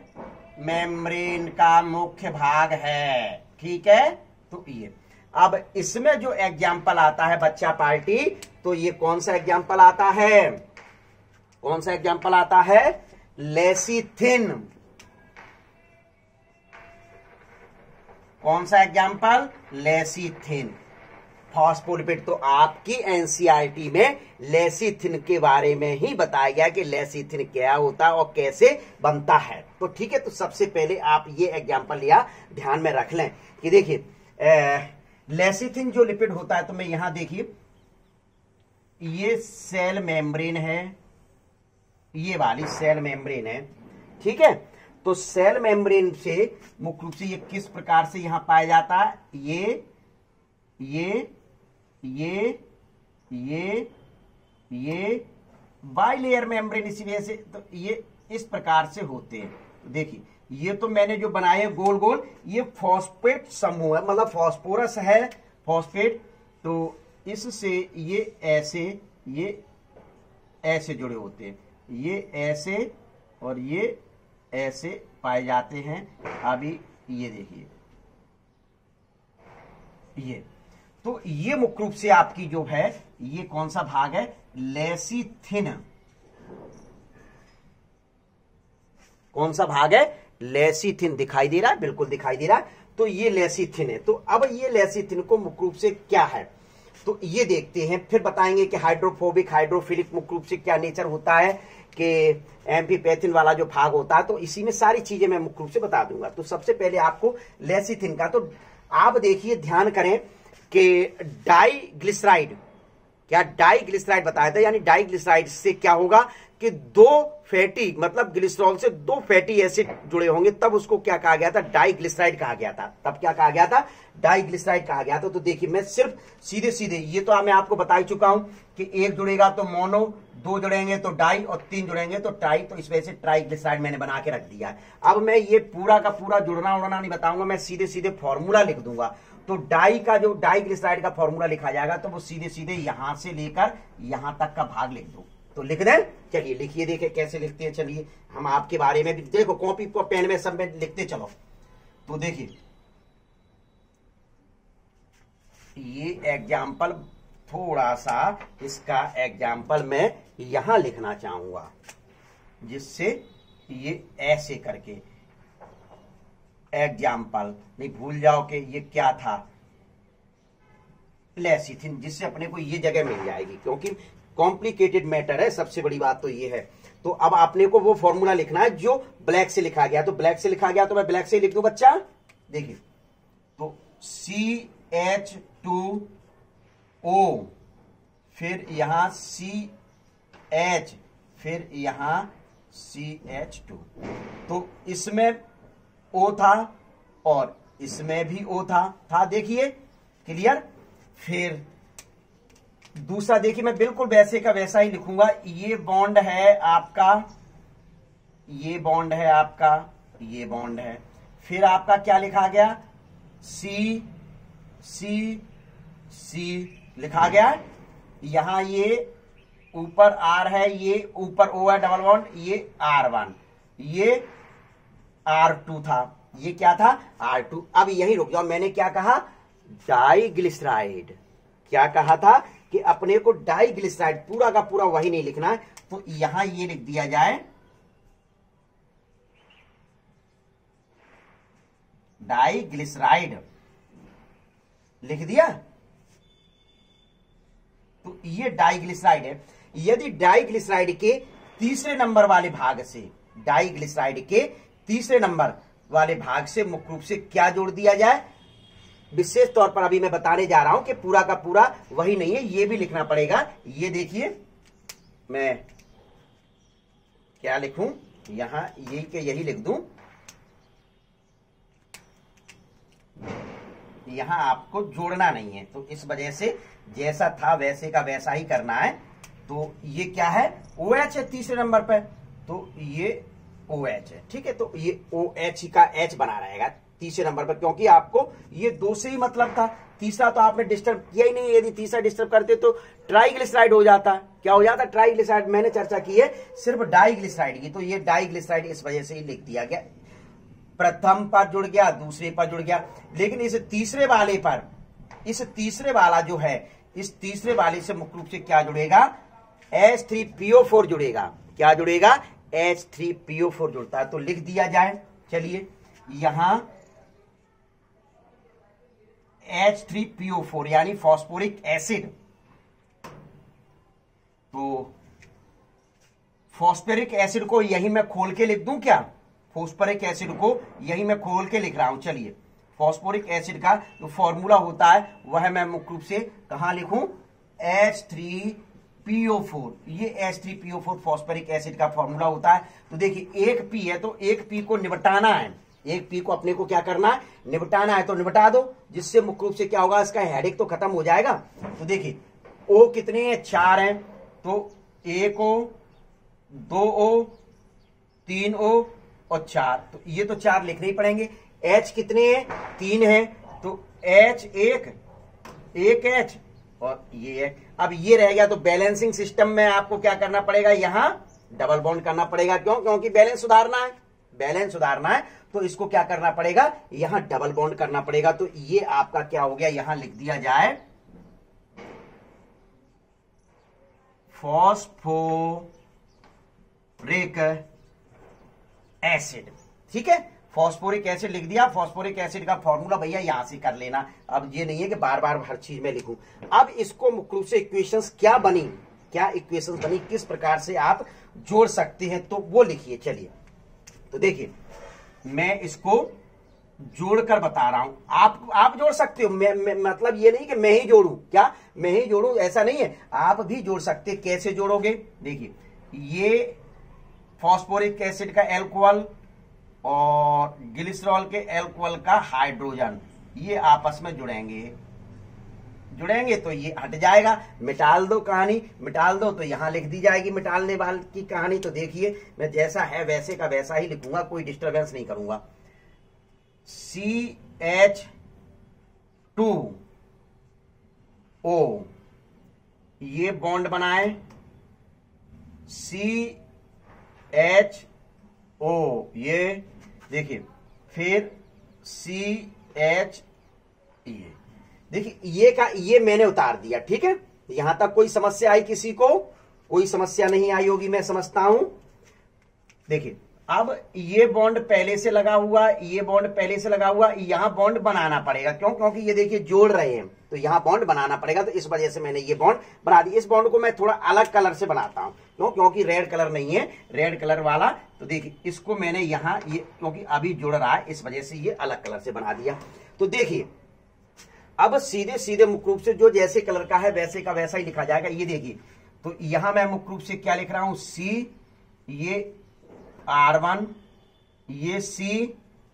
मेम्ब्रेन का मुख्य भाग है, ठीक है। तो ये अब इसमें जो एग्जाम्पल आता है बच्चा पार्टी, तो ये कौन सा एग्जाम्पल आता है? कौन सा एग्जाम्पल आता है? लेसिथिन। कौन सा एग्जाम्पल? लेसिथिन। फॉस्फोलिपिड। तो आपकी एनसीईआरटी में लेसिथिन के बारे में ही बताया गया कि लेसिथिन क्या होता है और कैसे बनता है। तो ठीक है, तो सबसे पहले आप ये एग्जाम्पल या ध्यान में रख लें कि देखिए लेसिथिन जो लिपिड होता है, तो मैं यहां देखिए ये सेल मेम्ब्रेन है, ये वाली सेल मेम्ब्रेन है, ठीक है। तो सेल मेम्ब्रेन से मुख्य रूप से ये किस प्रकार से यहां पाया जाता है? ये बाइलेयर मेम्ब्रेन, इसी वजह से तो ये इस प्रकार से होते हैं। देखिए, ये तो मैंने जो बनाए गोल गोल, ये फॉस्फेट समूह है, मतलब फॉस्फोरस है, फॉस्फेट। तो इससे ये ऐसे जुड़े होते हैं, ये ऐसे और ये ऐसे पाए जाते हैं। अभी ये देखिए, ये तो ये मुख्य रूप से आपकी जो है ये कौन सा भाग है? लेसिथिन। कौन सा भाग है? लेसिथिन। दिखाई दे रहा है? बिल्कुल दिखाई दे रहा है। तो ये लेसिथिन है। तो अब ये लेसिथिन को मुख्य रूप से क्या है, तो ये देखते हैं, फिर बताएंगे कि हाइड्रोफोबिक हाइड्रोफिलिक मुख्य रूप से क्या नेचर होता है, कि एम्फीपैथिन वाला जो भाग होता है। तो इसी में सारी चीजें मैं मुख्य रूप से बता दूंगा। तो सबसे पहले आपको लेसिथिन का, तो आप देखिए, ध्यान करें कि डाइग्लिसराइड, क्या डाइग्लिसराइड बताया था, यानी डाइग्लिसराइड से क्या होगा कि दो फैटी, मतलब ग्लिसरॉल से दो फैटी एसिड जुड़े होंगे, तब उसको क्या कहा गया था? डाइग्लिसराइड कहा गया था। तब क्या कहा गया था? डाइग्लिसराइड कहा गया था। तो देखिए, मैं सिर्फ सीधे सीधे, ये तो मैं आपको बता ही चुका हूं कि एक जुड़ेगा तो मोनो, दो जुड़ेंगे तो डाई और तीन जुड़ेंगे तो ट्राई। तो इस वजह से ट्राइग्लिसराइड मैंने बना के रख दिया है। अब मैं ये पूरा का पूरा जुड़ना उड़ना नहीं बताऊंगा, मैं सीधे सीधे फॉर्मूला लिख दूंगा। तो डाई का जो डाइग्लिसराइड का फॉर्मूला लिखा जाएगा, तो वो सीधे सीधे यहां से लेकर यहां तक का भाग लिख दो। तो लिख दें, चलिए लिखिए, देखे कैसे लिखते हैं। चलिए हम आपके बारे में भी देखो, कॉपी को पेन में सब में लिखते चलो। तो देखिए, ये एग्जाम्पल, थोड़ा सा इसका एग्जाम्पल मैं यहां लिखना चाहूंगा, जिससे ये ऐसे करके एग्जाम्पल नहीं भूल जाओ कि ये क्या था, लेसिथिन, जिससे अपने को ये जगह मिल जाएगी, क्योंकि कॉम्प्लिकेटेड मैटर है। सबसे बड़ी बात तो ये है। तो अब आपने को वो फॉर्मूला लिखना है जो ब्लैक से लिखा गया। तो ब्लैक से लिखा गया तो मैं ब्लैक से ही लिख दूं बच्चा। देखिए, तो CH2O, फिर यहां CH, फिर यहां CH2। तो इसमें O था और इसमें भी O था। देखिए, क्लियर। फिर दूसरा देखिए, मैं बिल्कुल वैसे का वैसा ही लिखूंगा। ये बॉन्ड है आपका, ये बॉन्ड है आपका, ये बॉन्ड है। फिर आपका क्या लिखा गया? C लिखा गया। यहां ये ऊपर R है, ये ऊपर O है डबल बॉन्ड, ये R1, ये R2 था। ये क्या था? R2। अब यही रुक जाओ, मैंने क्या कहा? डाइग्लिसराइड। क्या कहा था कि अपने को डाइग्लिसराइड, पूरा का पूरा वही नहीं लिखना है। तो यहां ये लिख दिया जाए, डाइग्लिसराइड लिख दिया। तो ये डाइग्लिसराइड है। यदि डाइग्लिसराइड के तीसरे नंबर वाले भाग से, डाइग्लिसराइड के तीसरे नंबर वाले भाग से मुख्य रूप से क्या जोड़ दिया जाए। विशेष तौर पर अभी मैं बताने जा रहा हूं कि पूरा का पूरा वही नहीं है, ये भी लिखना पड़ेगा। ये देखिए मैं क्या लिखूं, यहां यही के यही लिख दूं, यहां आपको जोड़ना नहीं है, तो इस वजह से जैसा था वैसे का वैसा ही करना है। तो ये क्या है, OH है तीसरे नंबर पर, तो ये OH है, ठीक है। तो ये OH का H बना रहेगा तीसरे नंबर पर, क्योंकि आपको ये दो से ही मतलब था, तीसरा तो आपने डिस्टर्ब किया ही नहीं। यदि तीसरा डिस्टर्ब करते तो ट्राइग्लिसराइड हो जाता। क्या हो जाता, ट्राइग्लिसराइड। मैंने चर्चा की है सिर्फ डाइग्लिसराइड की, तो ये डाइग्लिसराइड इस वजह से ही लिख दिया गया। प्रथम पर जुड़ गया, दूसरे पर जुड़ गया, लेकिन इस तीसरे वाले पर, इस तीसरे वाला जो है, इस तीसरे वाले से मुख्य रूप से क्या जुड़ेगा, H3PO4 जुड़ेगा। क्या जुड़ेगा, H3PO4 जुड़ता है, तो लिख दिया जाए। चलिए यहां H3PO4 यानी फॉस्फोरिक एसिड, तो फॉस्फोरिक एसिड को यही मैं खोल के लिख दूं क्या, फॉस्फोरिक एसिड को यही मैं खोल के लिख रहा हूं। चलिए फॉस्फोरिक एसिड का जो फॉर्मूला होता है वह मैं मुख्य रूप से कहां लिखूं, H3PO4। ये H3PO4 फॉस्फोरिक एसिड का फॉर्मूला होता है। तो देखिए एक P है, तो एक P को निपटाना है, एक P को अपने को क्या करना है, निपटाना है, तो निपटा दो, जिससे मुख्य रूप से क्या होगा, इसका हेडेक तो खत्म हो जाएगा। तो देखिए O कितने हैं, 4 हैं, तो 1 O, 2 O, 3 O और 4, तो ये तो 4 लिखने ही पड़ेंगे। H कितने हैं, 3 हैं, तो H 1 H और ये है। अब ये रह गया, तो बैलेंसिंग सिस्टम में आपको क्या करना पड़ेगा, यहां डबल बॉन्ड करना पड़ेगा। क्यों, क्योंकि बैलेंस सुधारना है, बैलेंस सुधारना है, तो इसको क्या करना पड़ेगा, यहां डबल बॉन्ड करना पड़ेगा। तो ये आपका क्या हो गया, यहां लिख दिया जाए फॉस्फोरिक एसिड, ठीक है। फॉस्फोरिक एसिड लिख दिया। फॉस्फोरिक एसिड का फॉर्मूला भैया यहां से कर लेना, अब ये नहीं है कि बार बार हर चीज में लिखूं। अब इसको मुख्य रूप से इक्वेशंस क्या बनी, क्या इक्वेशंस बनी, किस प्रकार से आप जोड़ सकते हैं, तो वो लिखिए। चलिए तो देखिए मैं इसको जोड़कर बता रहा हूं, आप जोड़ सकते हो। मतलब ये नहीं कि मैं ही जोड़ू, क्या मैं ही जोड़ू, ऐसा नहीं है, आप भी जोड़ सकते। कैसे जोड़ोगे, देखिए ये फॉस्फोरिक एसिड का एल्कोहल और ग्लिसरॉल के एल्कोहल का हाइड्रोजन, ये आपस में जुड़ेंगे तो ये हट जाएगा। मिटाल दो कहानी, मिटाल दो, तो यहां लिख दी जाएगी मिटालने वाली की कहानी। तो देखिए मैं जैसा है वैसे का वैसा ही लिखूंगा, कोई डिस्टरबेंस नहीं करूंगा। CH2O ये बॉन्ड बनाए, CHO ये देखिए, फिर CH ये देखिए, ये मैंने उतार दिया, ठीक है। यहां तक कोई समस्या आई किसी को, कोई समस्या नहीं आई होगी मैं समझता हूं। देखिए अब ये बॉन्ड पहले से लगा हुआ, ये बॉन्ड पहले से लगा हुआ, यहां बॉन्ड बनाना पड़ेगा। क्यों, क्योंकि ये देखिए जोड़ रहे हैं, तो यहां बॉन्ड बनाना पड़ेगा, तो इस वजह से मैंने ये बॉन्ड बना दी। इस बॉन्ड को मैं थोड़ा अलग कलर से बनाता हूं, क्यों, क्योंकि रेड कलर नहीं है, रेड कलर वाला। तो देखिए इसको मैंने यहां ये, क्योंकि अभी जुड़ रहा है इस वजह से ये अलग कलर से बना दिया। तो देखिए अब सीधे सीधे मुख्य रूप से जो जैसे कलर का है वैसे का वैसा ही लिखा जाएगा। ये देखिए, तो यहां मैं मुख्य रूप से क्या लिख रहा हूं, C, ये R1, ये C,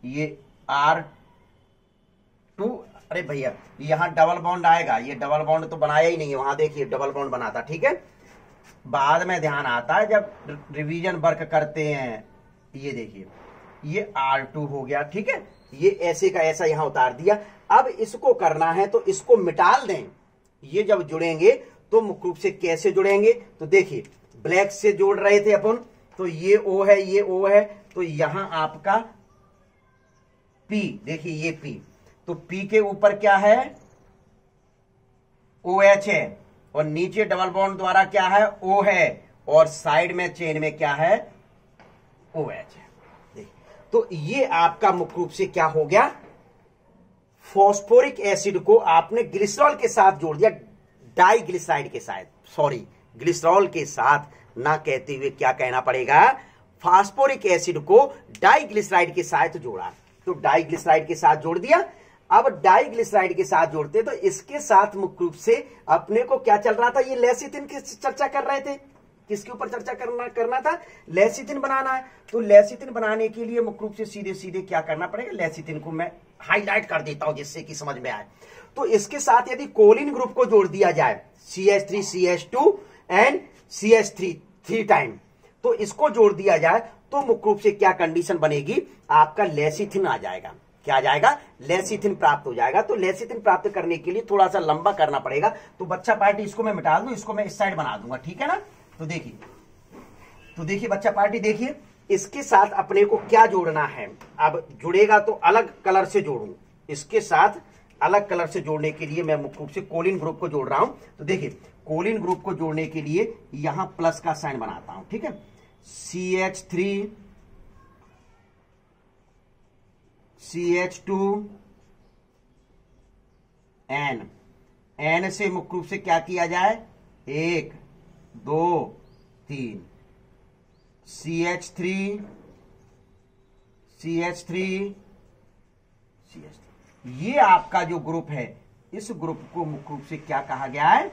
ये R2। अरे भैया यहां डबल बॉन्ड आएगा, ये डबल बॉन्ड तो बनाया ही नहीं है, वहां देखिए डबल बॉन्ड बनाता, ठीक है। बाद में ध्यान आता है जब रिवीजन वर्क करते हैं। ये देखिए ये R2 हो गया, ठीक है। ये ऐसे का ऐसा यहां उतार दिया। अब इसको करना है तो इसको मिटाल दें। ये जब जुड़ेंगे तो मुख्य रूप से कैसे जुड़ेंगे, तो देखिए ब्लैक से जोड़ रहे थे अपन, तो ये O है, ये O है, तो यहां आपका P, देखिए ये P, तो P के ऊपर क्या है, OH है, और नीचे डबल बॉन्ड द्वारा क्या है, O है, और साइड में चेन में क्या है, OH है। तो ये आपका मुख्य रूप से क्या हो गया, फॉस्फोरिक एसिड को आपने ग्लिसरॉल के साथ जोड़ दिया, डाइग्लिसराइड के साथ, सॉरी ग्लिसरॉल के साथ ना कहते हुए क्या कहना पड़ेगा, फास्फोरिक एसिड को डाइग्लिसराइड के साथ जोड़ा। तो डाइग्लिसराइड के साथ जोड़ दिया। अब डाइग्लिसराइड के साथ जोड़ते तो इसके साथ मुख्य रूप से अपने को क्या चल रहा था, ये लेसिथिन की चर्चा कर रहे थे। किसके ऊपर चर्चा करना था, लेसिथिन बनाना है। तो लेसिथिन बनाने के लिए मुख्य रूप से सीधे सीधे क्या करना पड़ेगा, लेसिथिन को मैं हाईलाइट कर देता हूं जिससे कि समझ में आए। तो इसके साथ यदि कोलिन ग्रुप को जोड़ दिया जाए, CH3 CH2 and CH3 3 time, तो इसको जोड़ दिया जाए तो मुख्य रूप से क्या कंडीशन बनेगी, आपका लेसिथिन आ जाएगा। क्या आ जाएगा, लेसिथिन प्राप्त हो जाएगा। तो लेसिथिन प्राप्त करने के लिए थोड़ा सा लंबा करना पड़ेगा। तो बच्चा पार्टी इसको मैं मिटा दूं, इसको मैं इस साइड बना दूंगा, ठीक है ना। तो देखिए बच्चा पार्टी, देखिए इसके साथ अपने को क्या जोड़ना है। अब जुड़ेगा तो अलग कलर से जोड़ूं, इसके साथ अलग कलर से जोड़ने के लिए मैं मुख्य रूप से कोलिन ग्रुप को जोड़ रहा हूं। तो देखिए कोलिन ग्रुप को जोड़ने के लिए यहां प्लस का साइन बनाता हूं, ठीक है। CH3 CH2 N से मुख्य रूप से क्या किया जाए, 1 2 3, CH3 CH3 ये आपका जो ग्रुप है, इस ग्रुप को मुख्य रूप से क्या कहा गया है,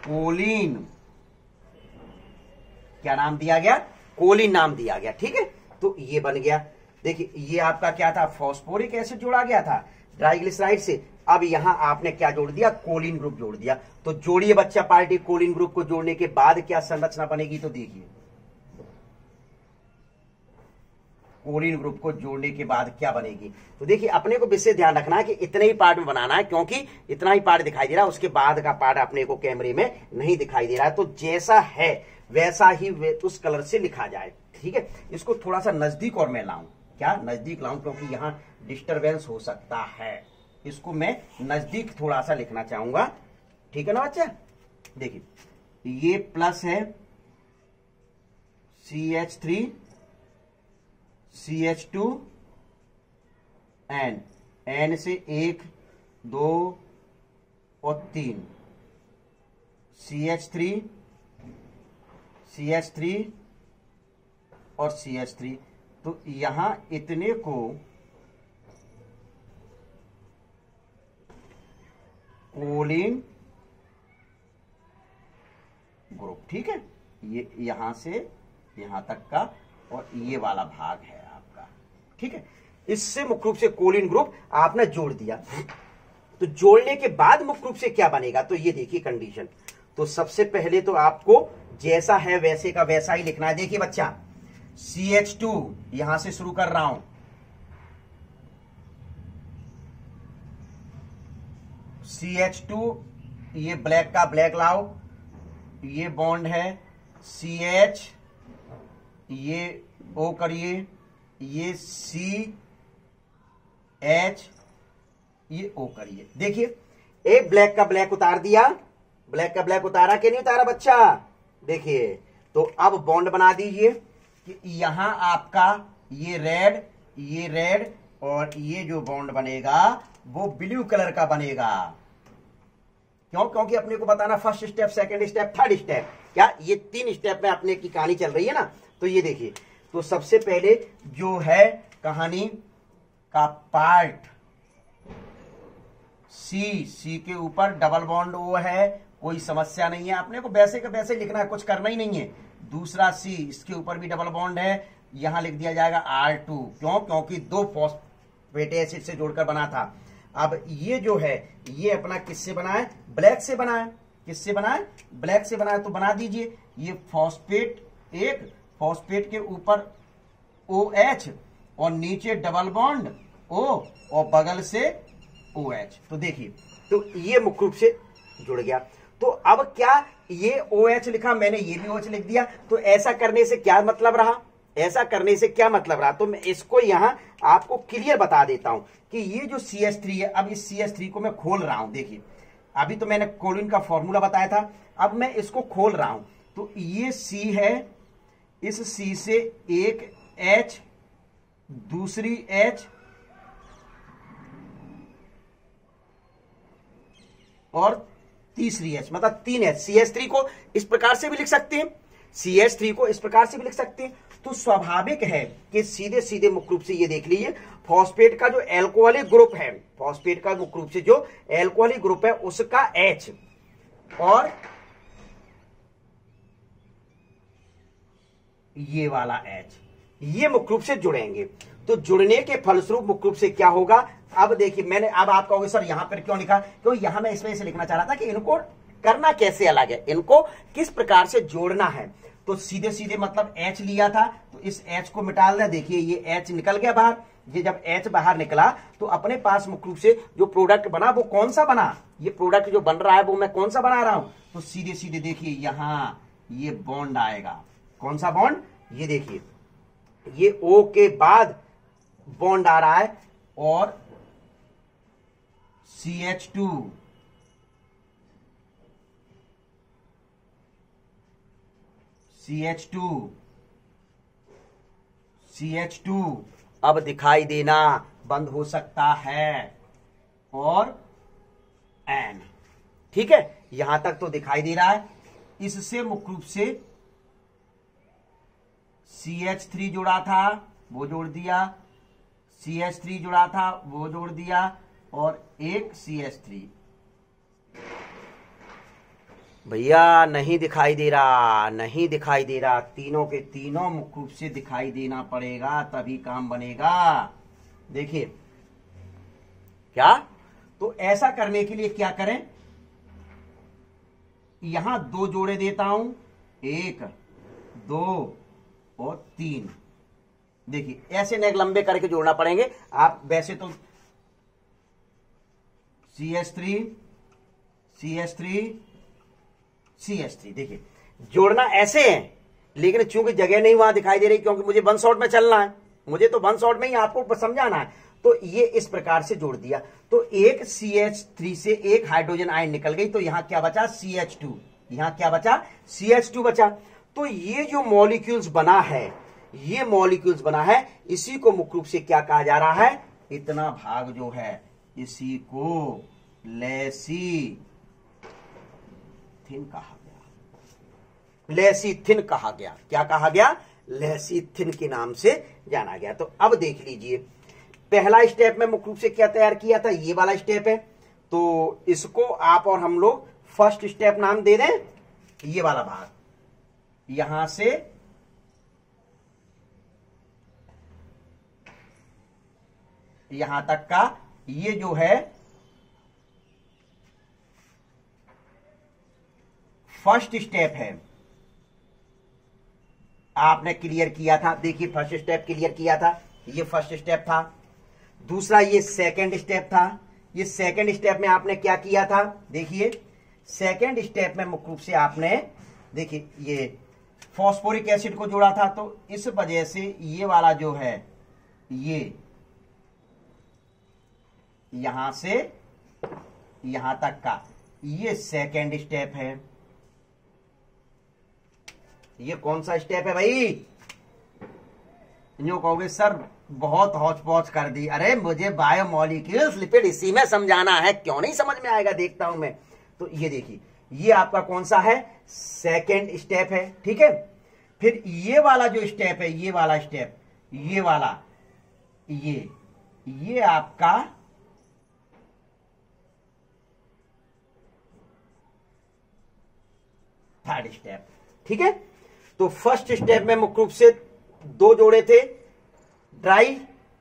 कोलिन। क्या नाम दिया गया, कोलिन नाम दिया गया, ठीक है। तो ये बन गया। देखिए ये आपका क्या था, फॉस्फोरिक एसिड जोड़ा गया था ट्राइग्लिसराइड से। अब यहां आपने क्या जोड़ दिया, कोलिन ग्रुप जोड़ दिया। तो जोड़िए बच्चा पार्टी, कोलिन ग्रुप को जोड़ने के बाद क्या संरचना बनेगी, तो देखिए कोलिन ग्रुप को जोड़ने के बाद क्या बनेगी। तो देखिए अपने को विशेष ध्यान रखना है कि इतने ही पार्ट में बनाना है, क्योंकि इतना ही पार्ट दिखाई दे रहा है, उसके बाद का पार्ट अपने को कैमरे में नहीं दिखाई दे रहा है। तो जैसा है वैसा ही उस कलर से लिखा जाए, ठीक है। इसको थोड़ा सा नजदीक और मैं लाऊं, क्या नजदीक लाऊं, क्योंकि यहां डिस्टरबेंस हो सकता है। इसको मैं नजदीक थोड़ा सा लिखना चाहूंगा, ठीक है ना बच्चा। देखिए ये प्लस है CH3 CH2 N से 1 2 और 3, CH3 CH3 और CH3। तो यहां इतने को कोलिन ग्रुप, ठीक है। ये यहां से यहां तक का और ये वाला भाग है आपका, ठीक है। इससे मुख्य रूप से कोलिन ग्रुप आपने जोड़ दिया। तो जोड़ने के बाद मुख्य रूप से क्या बनेगा, तो ये देखिए कंडीशन। तो सबसे पहले तो आपको जैसा है वैसे का वैसा ही लिखना है। देखिए बच्चा CH2 यहां से शुरू कर रहा हूं, CH2 ये ब्लैक का ब्लैक लाओ, ये बॉन्ड है CH, ये O करिए, ये CH, ये O करिए। देखिए एक ब्लैक का ब्लैक उतार दिया, ब्लैक का ब्लैक उतारा कि नहीं उतारा बच्चा, देखिए। तो अब बॉन्ड बना दीजिए कि यहां आपका ये रेड और ये जो बॉन्ड बनेगा वो ब्लू कलर का बनेगा। क्यों, क्योंकि अपने को बताना first step, second step, third step, क्या ये 3 स्टेप में अपने की कहानी चल रही है ना। तो ये देखिए, तो सबसे पहले जो है कहानी का पार्ट सी के ऊपर डबल बॉन्ड O है, कोई समस्या नहीं है, अपने को वैसे का वैसे लिखना है, कुछ करना ही नहीं है। दूसरा C, इसके ऊपर भी डबल बॉन्ड है, यहां लिख दिया जाएगा R2। क्यों, क्योंकि 2 फॉस्फेट एसिड से जोड़कर बना था। अब ये जो है ये अपना किससे बना है, ब्लैक से बना है। किससे बना है, ब्लैक से बना है। तो बना दीजिए ये फॉस्फेट, एक फॉस्फेट के ऊपर OH और नीचे डबल बॉन्ड O और बगल से OH। तो देखिए, तो ये मुख्य रूप से जुड़ गया। तो अब क्या ये OH लिखा मैंने, ये भी OH लिख दिया। तो ऐसा करने से क्या मतलब रहा, ऐसा करने से क्या मतलब रहा, तो मैं इसको यहां आपको क्लियर बता देता हूं कि ये जो CH3 है, अब इस CH3 को मैं खोल रहा हूं। देखिए अभी तो मैंने कोलिन का फॉर्मूला बताया था, अब मैं इसको खोल रहा हूं। तो ये C है, इस C से एक H, दूसरी H और तीसरी H, मतलब 3 H। CH3 को इस प्रकार से भी लिख सकते हैं, CH3 को इस प्रकार से भी लिख सकते हैं। तो स्वाभाविक है कि सीधे सीधे मुख्य रूप से ये देख लीजिए, फॉस्फेट का जो एल्कोहलिक ग्रुप है, फॉस्फेट का मुख्य रूप से जो एल्कोहलिक ग्रुप है उसका H और ये वाला H, ये मुख्य रूप से जुड़ेंगे। तो जुड़ने के फलस्वरूप मुख्य रूप से क्या होगा, अब देखिए मैंने, अब आप कहोगे सर यहां पर क्यों लिखा, तो यहां मैं इस वजह से लिखना चाह रहा था कि इनको करना कैसे अलग है, इनको किस प्रकार से जोड़ना है। तो सीधे सीधे मतलब H लिया था, तो इस H को मिटा लें। देखिए ये H निकल गया बाहर, ये जब H बाहर निकला तो अपने पास मुख्य रूप से जो प्रोडक्ट बना वो कौन सा बना, ये प्रोडक्ट जो बन रहा है वो मैं कौन सा बना रहा हूं, तो सीधे सीधे देखिए यहां ये बॉन्ड आएगा। कौन सा बॉन्ड, ये देखिए ये O के बाद बॉन्ड आ रहा है और CH2, CH2 अब दिखाई देना बंद हो सकता है और N, ठीक है, यहां तक तो दिखाई दे रहा है। इससे मुख्य रूप से CH3 जुड़ा था वो जोड़ दिया, CH3 जुड़ा था वो जोड़ दिया और एक CH3। भैया नहीं दिखाई दे रहा, नहीं दिखाई दे रहा, तीनों के तीनों मुख्य रूप से दिखाई देना पड़ेगा तभी काम बनेगा। देखिए क्या, तो ऐसा करने के लिए क्या करें, यहां दो जोड़े देता हूं, 1 2 और 3। देखिए ऐसे नेक लंबे करके जोड़ना पड़ेंगे। आप वैसे तो CH3 देखिए जोड़ना ऐसे है, लेकिन चूंकि जगह नहीं वहां दिखाई दे रही, क्योंकि मुझे वन शॉट में चलना है, मुझे तो वन शॉट में ही आपको समझाना है, तो ये इस प्रकार से जोड़ दिया। तो एक CH3 से एक हाइड्रोजन आयन निकल गई, तो यहां क्या बचा, CH2, यहां क्या बचा, CH2 बचा। तो ये जो मॉलिक्यूल्स बना है, ये मॉलिक्यूल्स बना है, इसी को मुख्य रूप से क्या कहा जा रहा है, इतना भाग जो है इसी को लेसीथिन कहा गया, लेसीथिन कहा गया। क्या कहा गया, लेसीथिन के नाम से जाना गया। तो अब देख लीजिए पहला स्टेप में मुख्य रूप से क्या तैयार किया था, ये वाला स्टेप है, तो इसको आप और हम लोग फर्स्ट स्टेप नाम दे दें, ये वाला भाग यहां से यहां तक का, ये जो है फर्स्ट स्टेप है, आपने क्लियर किया था। देखिए फर्स्ट स्टेप क्लियर किया था, ये फर्स्ट स्टेप था। दूसरा ये सेकंड स्टेप था, ये सेकंड स्टेप में आपने क्या किया था, देखिए सेकंड स्टेप में मुख्य रूप से आपने देखिए ये फॉस्फोरिक एसिड को जोड़ा था, तो इस वजह से ये वाला जो है ये यहां से यहां तक का ये सेकंड स्टेप है। ये कौन सा स्टेप है भाई, यूं कहोगे सर बहुत हौच पौच कर दी, अरे मुझे बायोमोलिक्यूल्स लिपिड इसी में समझाना है, क्यों नहीं समझ में आएगा, देखता हूं मैं। तो ये देखिए ये आपका कौन सा है, सेकंड स्टेप है, ठीक है। फिर ये वाला जो स्टेप है, ये वाला स्टेप, ये वाला ये आपका थर्ड स्टेप, ठीक है। तो फर्स्ट स्टेप में मुख्य रूप से दो जोड़े थे, ड्राई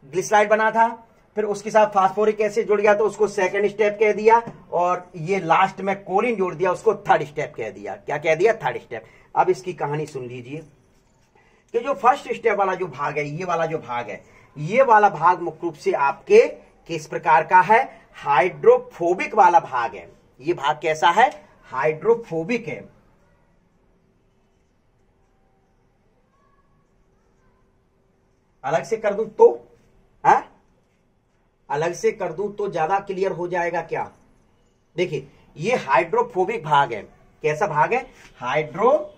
ग्लिसराइड बना था, फिर उसके साथ फास्फोरिक एसिड जुड़ गया तो उसको सेकंड स्टेप कह दिया, और ये लास्ट में कोलिन जोड़ दिया, उसको थर्ड स्टेप कह दिया। क्या कह दिया, थर्ड स्टेप। अब इसकी कहानी सुन लीजिए कि जो फर्स्ट स्टेप वाला जो भाग है, ये वाला जो भाग है, ये वाला भाग मुख्य रूप से आपके किस प्रकार का है, हाइड्रोफोबिक वाला भाग है। ये भाग कैसा है, हाइड्रोफोबिक है। अलग से कर दूं तो अलग से कर दूं तो ज्यादा क्लियर हो जाएगा क्या। देखिए ये हाइड्रोफोबिक भाग है। कैसा भाग है, हाइड्रोफोबिक।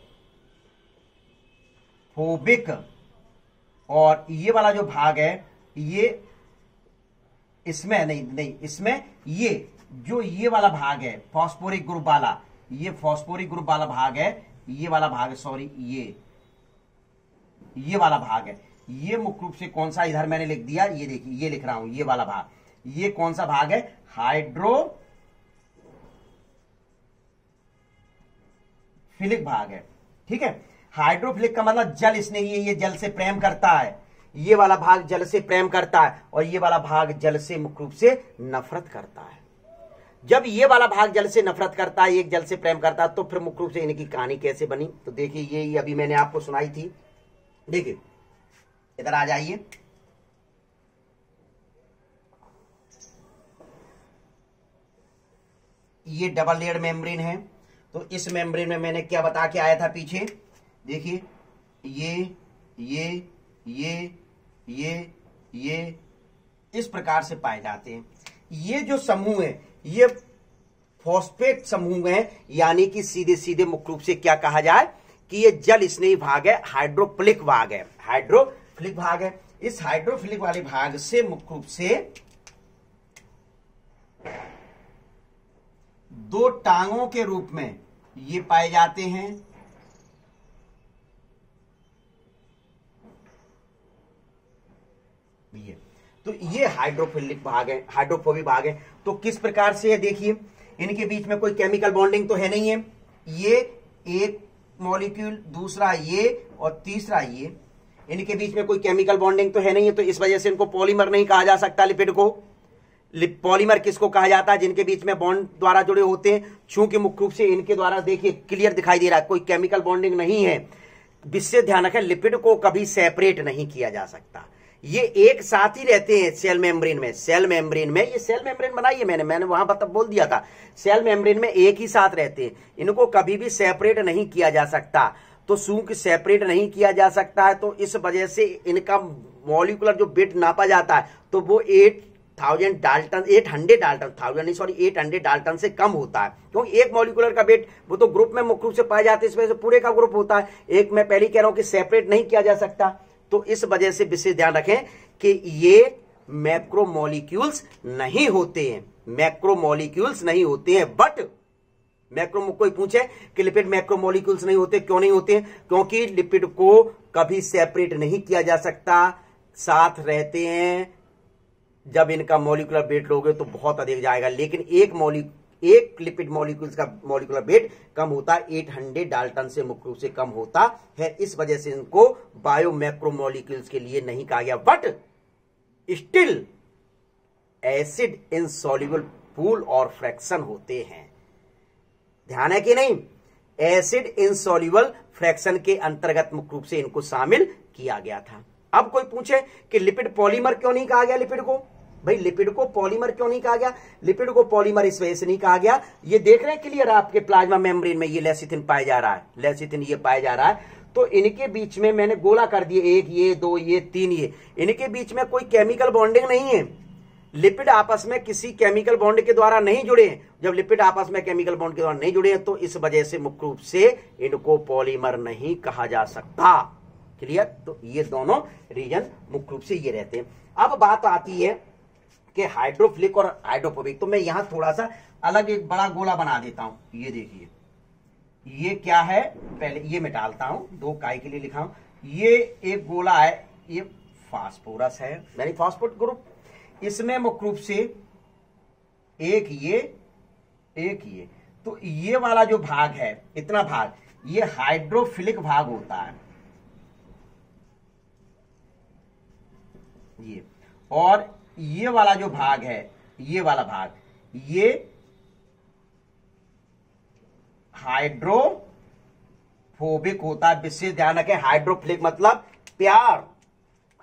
और ये वाला जो भाग है, ये इसमें नहीं इसमें ये जो ये वाला भाग है फॉस्फोरिक ग्रुप वाला, ये फॉस्फोरिक ग्रुप वाला भाग है, ये वाला भाग है, सॉरी ये वाला भाग है, ये मुख्य रूप से कौन सा, इधर मैंने लिख दिया, ये देखिए ये लिख रहा हूं, ये वाला भाग, ये कौन सा भाग है, हाइड्रोफिलिक भाग है। ठीक है, हाइड्रोफिलिक का मतलब जल स्नेही है, ये जल से प्रेम करता है, ये वाला भाग जल से प्रेम करता है, और ये वाला भाग जल से मुख्य रूप से नफरत करता है। जब ये वाला भाग जल से नफरत करता है, एक जल से प्रेम करता है, तो फिर मुख्य रूप से इनकी कहानी कैसे बनी, तो देखिए ये अभी मैंने आपको सुनाई थी। देखिए इधर आ जाइए, ये डबल लेयर मेम्ब्रेन है, तो इस मेम्ब्रेन में मैंने क्या बता के आया था पीछे, देखिए ये इस प्रकार से पाए जाते हैं। ये जो समूह है ये फॉस्फेट समूह है, यानी कि सीधे सीधे मुख्य रूप से क्या कहा जाए कि ये जल स्नेही भाग है, हाइड्रोफिलिक भाग है, हाइड्रोफिलिक भाग है। इस हाइड्रोफिलिक वाले भाग से मुख्य रूप से दो टांगों के रूप में ये पाए जाते हैं, ये तो ये हाइड्रोफिलिक भाग है, हाइड्रोफोबिक भाग है। तो किस प्रकार से है, देखिए इनके बीच में कोई केमिकल बॉन्डिंग तो है नहीं है, ये एक मॉलिक्यूल, दूसरा ये और तीसरा ये, इनके बीच में कोई केमिकल बॉन्डिंग तो है नहीं है, तो इस वजह से इनको पॉलीमर नहीं कहा जा सकता। लिपिड को पॉलीमर किसको कहा जाता है, जिनके बीच में बॉन्ड द्वारा जुड़े होते हैं। चूंकि मुख्य रूप से इनके द्वारा देखिए क्लियर दिखाई दे रहा है, कोई केमिकल बॉन्डिंग नहीं है। विशेष ध्यान रखें, लिपिड को कभी सेपरेट नहीं किया जा सकता, ये एक साथ ही रहते हैं सेल मेम्ब्रेन में। सेल मेम्ब्रेन में, ये सेल मेम्ब्रेन बनाई है मैंने वहां पर बोल दिया था, सेल मेम्ब्रेन में एक ही साथ रहते हैं, इनको कभी भी सेपरेट नहीं किया जा सकता। तो चूंकि सेपरेट नहीं किया जा सकता है, तो इस वजह से इनका मॉलिक्यूलर जो वेट नापा जाता है तो वो 800 डाल्टन से कम होता है, क्योंकि एक मॉलिक्यूलर का वेट वो तो ग्रुप में मुख्य रूप से पाए जाते हैं, इस वजह से पूरे का ग्रुप होता है। एक मैं पहले कह रहा हूं कि सेपरेट नहीं किया जा सकता, तो इस वजह से विशेष ध्यान रखें कि ये मैक्रोमोलिक्यूल्स नहीं होते हैं, मैक्रोमोलिक्यूल्स नहीं होते हैं। बट कोई पूछे कि लिपिड मैक्रोमोलिक्यूल्स नहीं होते, क्यों नहीं होते हैं, क्योंकि लिपिड को कभी सेपरेट नहीं किया जा सकता, साथ रहते हैं। जब इनका मॉलिक्यूलर वेट लोगे तो बहुत अधिक जाएगा, लेकिन एक लिपिड मॉलिक्यूल्स का मॉलिक्यूलर वेट कम होता है, 800 डाल्टन से मुख्य रूप से कम होता है। इस वजह से इनको बायो मैक्रोमोलिक्यूल्स के लिए नहीं कहा गया। But still acid insoluble pool और फ्रैक्शन होते हैं, ध्यान है कि नहीं, एसिड इनसॉल्युबल फ्रैक्शन के अंतर्गत मुख्य रूप से इनको शामिल किया गया था। अब कोई पूछे कि लिपिड पॉलीमर क्यों नहीं कहा गया, लिपिड को, भाई लिपिड को पॉलीमर क्यों नहीं कहा गया, लिपिड को पॉलीमर इस वजह से नहीं कहा गया, ये देख रहे हैं क्लियर आपके प्लाज्मा मेम्ब्रेन में ये लेसिथिन पाया जा रहा है, लेसिथिन ये पाया जा रहा है, तो इनके बीच में मैंने गोला कर दिए, एक ये, दो ये, तीन ये, इनके बीच में कोई केमिकल बॉन्डिंग नहीं है। लिपिड आपस में किसी केमिकल बॉन्ड के द्वारा नहीं जुड़े हैं। जब लिपिड आपस में केमिकल बॉन्ड के द्वारा नहीं जुड़े हैं, तो इस वजह से मुख्य रूप से इनको पॉलीमर नहीं कहा जा सकता। क्लियर, तो ये दोनों रीजन मुख्य रूप से ये रहते हैं। अब बात आती है कि हाइड्रोफिलिक और हाइड्रोफोबिक, तो मैं यहां थोड़ा सा अलग एक बड़ा गोला बना देता हूं। ये देखिए ये क्या है, पहले ये मैं डालता हूं, 2 काई के लिए लिखा हूं। ये एक गोला है, ये फास्फोरस है, यानी फास्फोरस ग्रुप, इसमें मुख्य रूप से एक ये, तो ये वाला जो भाग है, इतना भाग, ये हाइड्रोफिलिक भाग होता है ये, और ये वाला जो भाग है, ये वाला भाग, ये हाइड्रोफोबिक होता है। विशेष ध्यान रखें, हाइड्रोफिलिक मतलब प्यार,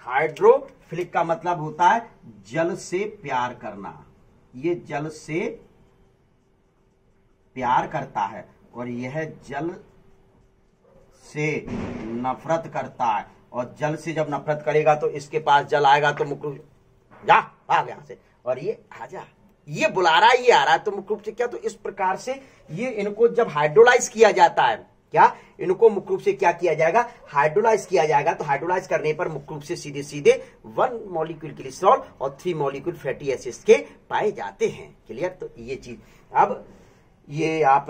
हाइड्रोफिलिक का मतलब होता है जल से प्यार करना, ये जल से प्यार करता है, और यह जल से नफरत करता है, और जल से जब नफरत करेगा तो इसके पास जल आएगा तो मुख्य जा भाग यहां से, और ये आजा, ये बुला रहा है, ये आ रहा है, तो मुख्य रूप से क्या, तो इस प्रकार से ये इनको जब हाइड्रोलाइज किया जाता है, क्या इनको मुख्य रूप से क्या किया जाएगा, हाइड्रोलाइज किया जाएगा। तो हाइड्रोलाइज करने पर मुख्य रूप से सीधे सीधे 1 मॉलिक्यूल ग्लिसरॉल और 3 मॉलिक्यूल फैटी एसिड्स के पाए जाते हैं। क्लियर, तो ये चीज। अब ये आप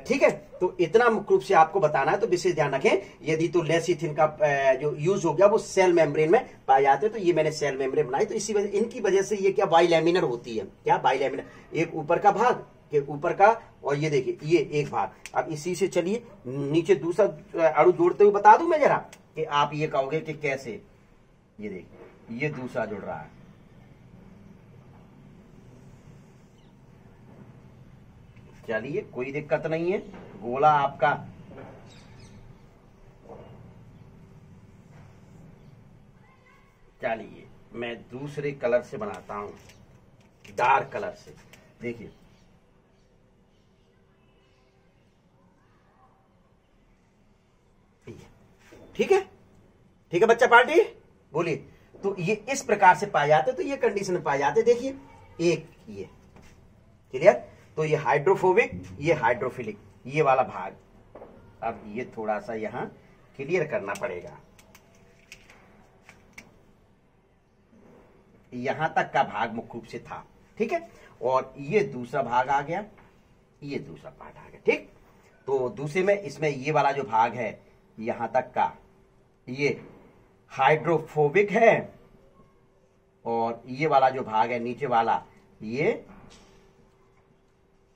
ठीक है। तो इतना मुख्य रूप से आपको बताना है, तो विशेष ध्यान रखें। यदि तो लेसिथिन का जो यूज हो गया वो सेल मेम्ब्रेन में पाए जाते हैं, तो ये मैंने सेल मेम्ब्रेन बनाई, तो इसी वजह इनकी वजह से ये क्या बाइलैमिनर होती है। क्या बाइलैमिनर, एक ऊपर का भाग के ऊपर का, और ये देखिए ये एक भाग। अब इसी से चलिए नीचे दूसरा अणु जोड़ते हुए बता दूं मैं जरा, कि आप ये कहोगे कि कैसे। ये देखिए ये दूसरा जुड़ रहा है, चलिए कोई दिक्कत नहीं है। गोला आपका चलिए मैं दूसरे कलर से बनाता हूं, डार्क कलर से। देखिए ठीक है, ठीक है बच्चा पार्टी, बोलिए। तो ये इस प्रकार से पाए जाते, तो ये कंडीशन में पाए जाते। देखिए एक ये क्लियर, तो ये हाइड्रोफोबिक, ये हाइड्रोफिलिक, ये वाला भाग। अब ये थोड़ा सा यहां क्लियर करना पड़ेगा। यहां तक का भाग मुख्य रूप से था, ठीक है, और ये दूसरा भाग आ गया, ये दूसरा पार्ट आ गया, ठीक। तो दूसरे में इसमें ये वाला जो भाग है यहां तक का, ये हाइड्रोफोबिक है, और ये वाला जो भाग है नीचे वाला, ये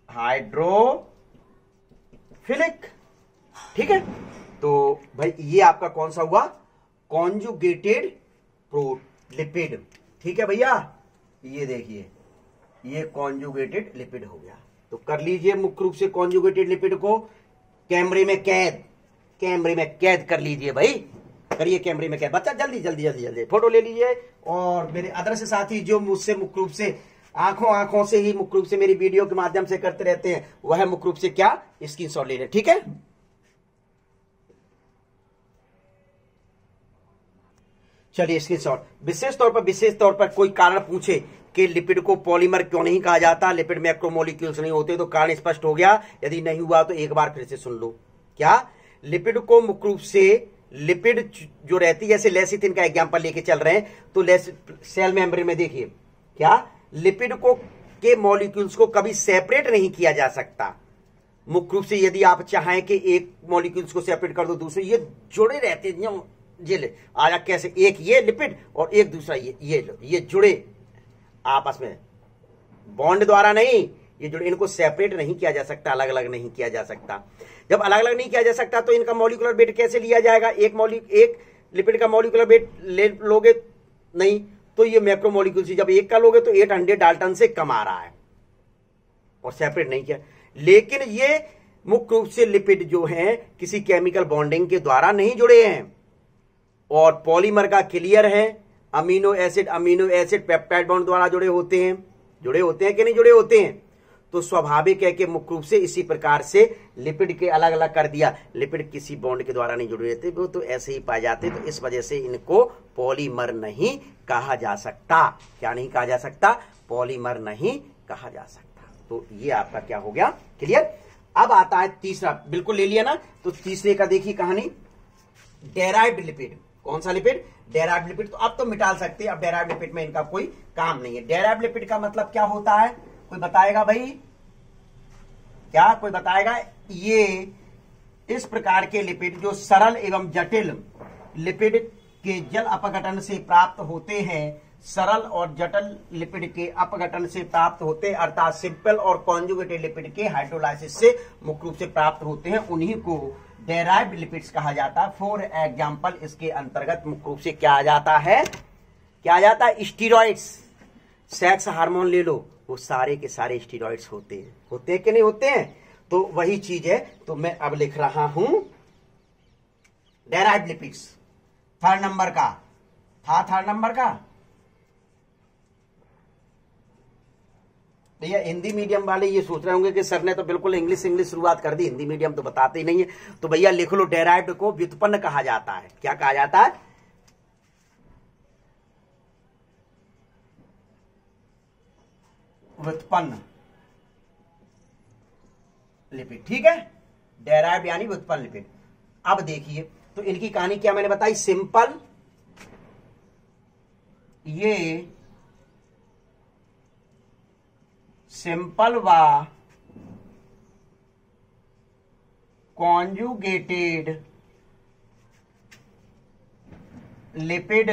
हाइड्रोफिलिक, ठीक है। तो भाई ये आपका कौन सा हुआ, कॉन्जुगेटेड प्रोलिपिड, ठीक है भैया। ये देखिए ये कॉन्जुगेटेड लिपिड हो गया। तो कर लीजिए मुख्य रूप से कॉन्जुगेटेड लिपिड को कैमरे में कैद, कैमरे में कैद कर लीजिए भाई, करिए कैमरे में कैद। बच्चा जल्दी जल्दी जल्दी जल्दी फोटो ले लीजिए। और मेरे अदर्श साथी जो मुझसे मुख्य रूप से आंखों से ही मुख्य रूप से मेरी वीडियो के माध्यम से करते रहते हैं, वह मुख्य रूप से क्या स्क्रीनशॉट ले लें, ठीक है। चलिए स्क्रीनशॉट। विशेष तौर पर कोई कारण पूछे कि लिपिड को पॉलीमर क्यों नहीं कहा जाता, लिपिड मैक्रोमोलिक्यूल्स नहीं होते, तो कारण स्पष्ट हो गया। यदि नहीं हुआ तो एक बार फिर से सुन लो। क्या लिपिड को मुख्य रूप से लिपिड जो रहती है, जैसे लेसिथिन का एग्जांपल लेके चल रहे हैं, तो सेल मेम्ब्रेन में देखिए क्या लिपिड को के मॉलिक्यूल्स को कभी सेपरेट नहीं किया जा सकता। मुख्य रूप से यदि आप चाहें कि एक मॉलिक्यूल्स को सेपरेट कर दो दूसरे, ये जुड़े रहते हैं। ये ले आया कैसे, एक ये लिपिड और एक दूसरा ये जुड़े आपस में बॉन्ड द्वारा नहीं, ये जुड़े, इनको सेपरेट नहीं किया जा सकता, अलग अलग नहीं किया जा सकता। जब अलग अलग नहीं किया जा सकता तो इनका मॉलिक्यूलर वेट कैसे लिया जाएगा, एक लिपिड का मॉलिक्यूलर वेट ले लोगे नहीं, तो ये मैक्रोमोलिक्यूल से जब एक का लोगे तो 800 डाल्टन से कम आ रहा है, और सेपरेट नहीं किया। लेकिन ये मुख्य रूप से लिपिड जो हैं किसी केमिकल बॉन्डिंग के द्वारा नहीं जुड़े हैं, और पॉलीमर का क्लियर है, अमीनो एसिड पेप्टाइड बॉन्ड द्वारा जुड़े होते हैं कि नहीं जुड़े होते हैं। तो स्वाभाविक है कि मुख्य रूप से इसी प्रकार से लिपिड के अलग अलग कर दिया, लिपिड किसी बॉन्ड के द्वारा नहीं जुड़े रहते, वो तो ऐसे ही पाए जाते। तो इस वजह से इनको पॉलीमर नहीं कहा जा सकता। क्या नहीं कहा जा सकता, पॉलीमर नहीं कहा जा सकता। तो ये आपका क्या हो गया, क्लियर। अब आता है तीसरा, बिल्कुल ले लिया ना। तो तीसरे का देखिए कहानी, डेराइव्ड लिपिड। कौन सा लिपिड, डेराइव्ड लिपिड। तो अब तो मिटा सकते हैं, अब डेराइव्ड लिपिड में इनका कोई काम नहीं है। डेराइव्ड लिपिड का मतलब क्या होता है, कोई बताएगा भाई, क्या कोई बताएगा। ये इस प्रकार के लिपिड जो सरल एवं जटिल लिपिड के जल अपघटन से प्राप्त होते हैं, सरल और जटिल लिपिड के अपघटन से प्राप्त होते हैं, अर्थात सिंपल और कॉन्जुगेटेड लिपिड के हाइड्रोलाइसिस से मुख्य रूप से प्राप्त होते हैं, उन्हीं को डेराइव्ड लिपिड्स कहा जाता है। फॉर एग्जाम्पल इसके अंतर्गत मुख्य रूप से क्या आ जाता है, स्टीरॉइड्स, सेक्स हार्मोन ले लो, वो सारे के सारे स्टीरॉइड्स होते हैं कि नहीं होते हैं। तो वही चीज है। तो मैं अब लिख रहा हूं डेराइव्ड लिपिड्स, थर्ड नंबर का था, थर्ड नंबर का। भैया हिंदी मीडियम वाले ये सोच रहे होंगे कि सर ने तो बिल्कुल इंग्लिश शुरुआत कर दी, हिंदी मीडियम तो बताते ही नहीं है। तो भैया लिख लो, डेराइव्ड को व्युत्पन्न कहा जाता है। क्या कहा जाता है, व्युत्पन्न लिपिड, ठीक है, डेराइव्ड यानी व्युत्पन्न लिपिड। अब देखिए तो इनकी कहानी क्या मैंने बताई, सिंपल, ये सिंपल व कॉन्जुगेटेड लिपिड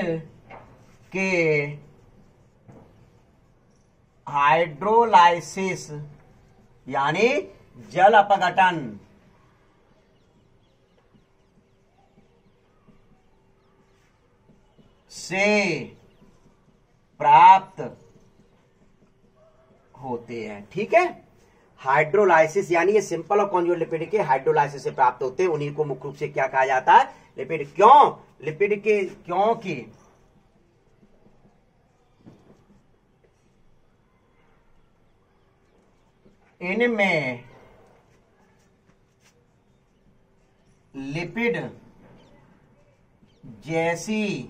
के हाइड्रोलाइसिस यानी जल अपघटन से प्राप्त होते हैं। ठीक है, हाइड्रोलाइसिस यानी ये सिंपल और कॉन्जुगेट लिपिड के हाइड्रोलाइसिस से प्राप्त होते हैं, उन्हीं को मुख्य रूप से क्या कहा जाता है, लिपिड। क्यों लिपिड के, क्योंकि इनमें लिपिड जैसी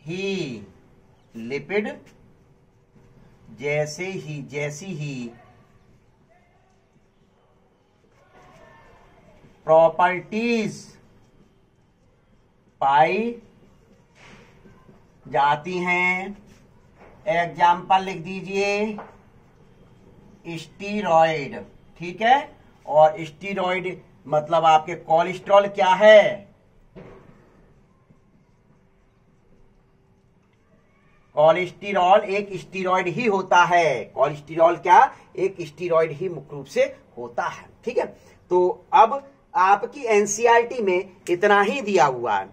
ही प्रॉपर्टीज पाई जाती हैं। एग्जाम्पल लिख दीजिए, स्टीरॉयड। ठीक है, और स्टीरॉयड मतलब आपके कोलेस्ट्रॉल क्या है, कोलेस्टेरॉल एक स्टीरॉयड ही होता है। कोलेस्टेरॉल क्या, एक स्टीरॉयड ही मुख्य रूप से होता है। ठीक है, तो अब आपकी एनसीईआरटी में इतना ही दिया हुआ है,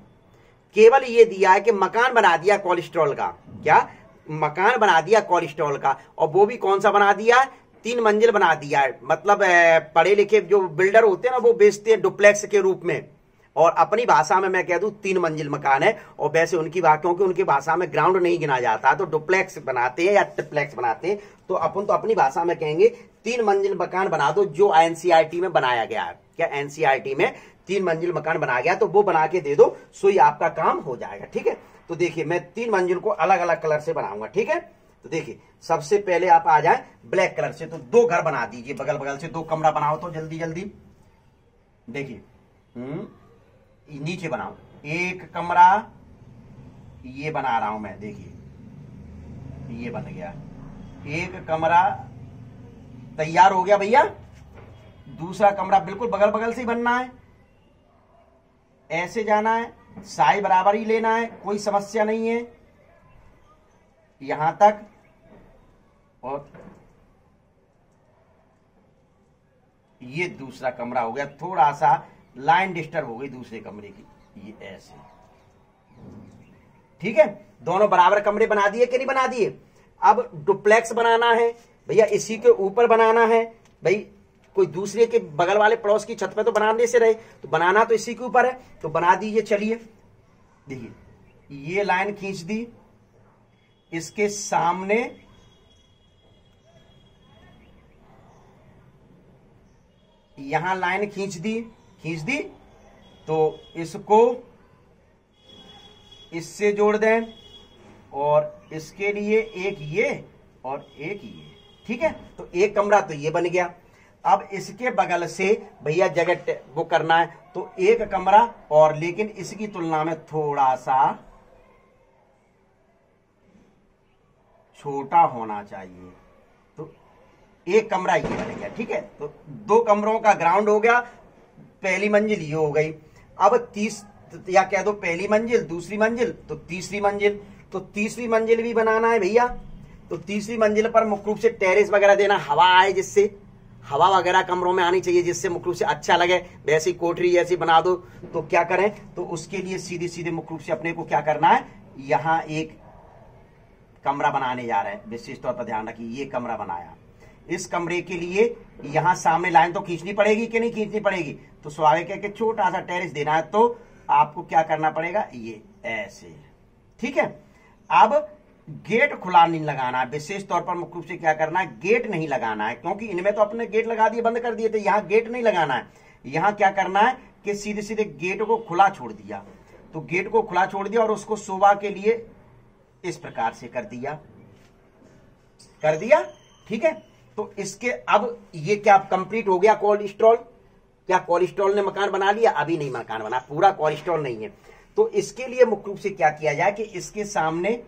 केवल ये दिया है कि मकान बना दिया कोलेस्ट्रॉल का, क्या मकान बना दिया कोलेस्ट्रॉल का, और वो भी कौन सा बना दिया, 3 मंजिल बना दिया है। मतलब पढ़े लिखे जो बिल्डर होते हैं ना, वो बेचते हैं डुप्लेक्स के रूप में, और अपनी भाषा में मैं कह दूं 3 मंजिल मकान है, और वैसे उनकी क्योंकि उनकी भाषा में ग्राउंड नहीं गिना जाता, तो डुप्लेक्स बनाते हैं या ट्रिप्लेक्स बनाते हैं, तो अपन तो अपनी भाषा में कहेंगे 3 मंजिल मकान बना दो, जो एनसीईआरटी में बनाया गया है। क्या एनसीईआरटी में 3 मंजिल मकान बनाया गया, तो वो बना के दे दो, सो ही आपका काम हो जाएगा। ठीक है, तो देखिए मैं 3 मंजिल को अलग अलग कलर से बनाऊंगा। ठीक है, तो देखिए सबसे पहले आप आ जाए ब्लैक कलर से, तो 2 घर बना दीजिए, बगल बगल से 2 कमरा बनाओ, तो जल्दी जल्दी देखिए, नीचे बनाओ 1 कमरा, ये बना रहा हूं मैं, देखिए ये बन गया 1 कमरा, तैयार हो गया भैया। दूसरा कमरा बिल्कुल बगल बगल से ही बनना है, ऐसे जाना है, साइज बराबर ही लेना है, कोई समस्या नहीं है यहां तक। और ये दूसरा कमरा हो गया, थोड़ा सा लाइन डिस्टर्ब हो गई दूसरे कमरे की, ये ऐसे। ठीक है, दोनों बराबर कमरे बना दिए कि नहीं बना दिए। अब डुप्लेक्स बनाना है भैया, इसी के ऊपर बनाना है भाई, कोई दूसरे के बगल वाले पड़ोस की छत पे तो बनाने से रहे, तो बनाना तो इसी के ऊपर है, तो बना दीजिए। चलिए देखिए ये लाइन खींच दी, इसके सामने यहां लाइन खींच दी, तो इसको इससे जोड़ दें, और इसके लिए एक ये और एक ये। ठीक है, तो 1 कमरा तो ये बन गया। अब इसके बगल से भैया जगह वो करना है, तो 1 कमरा और, लेकिन इसकी तुलना में थोड़ा सा छोटा होना चाहिए, तो 1 कमरा ये बन गया। ठीक है, तो 2 कमरों का ग्राउंड हो गया, पहली मंजिल ये हो गई। अब 30 या कह दो पहली मंजिल, दूसरी मंजिल, तो तीसरी मंजिल, तो तीसरी मंजिल भी बनाना है भैया। तो तीसरी मंजिल पर मुख्य रूप से टेरेस वगैरह देना, हवा आए, जिससे हवा वगैरह कमरों में आनी चाहिए, जिससे मुख्य रूप से अच्छा लगे। वैसी कोठरी जैसी बना दो, तो क्या करें, तो उसके लिए सीधे सीधे मुख्य रूप से अपने को क्या करना है, यहां एक कमरा बनाने जा रहे हैं। विशेष तौर पर ध्यान रखिए, ये कमरा बनाया, इस कमरे के लिए यहां सामने लाइन तो खींचनी पड़ेगी कि नहीं खींचनी पड़ेगी, तो स्वाभाविक है कि छोटा सा टेरेस देना है, तो आपको क्या करना पड़ेगा, ये ऐसे। ठीक है, अब गेट खुला नहीं लगाना है, विशेष तौर पर मुख्य रूप से क्या करना है, गेट नहीं लगाना है, क्योंकि इनमें तो अपने गेट लगा दिए, बंद कर दिए थे, यहां गेट नहीं लगाना है। यहां क्या करना है कि सीधे सीधे गेट को खुला छोड़ दिया, तो गेट को खुला छोड़ दिया और उसको शोभा के लिए इस प्रकार से कर दिया। ठीक है, तो इसके अब ये क्या कंप्लीट हो गया कोलेस्ट्रॉल। क्या कोलेस्ट्रॉल ने मकान बना लिया, अभी नहीं मकान बना, पूरा कोलेस्ट्रॉल नहीं है। तो इसके लिए मुख्य रूप से क्या किया जाए कि इसके सामने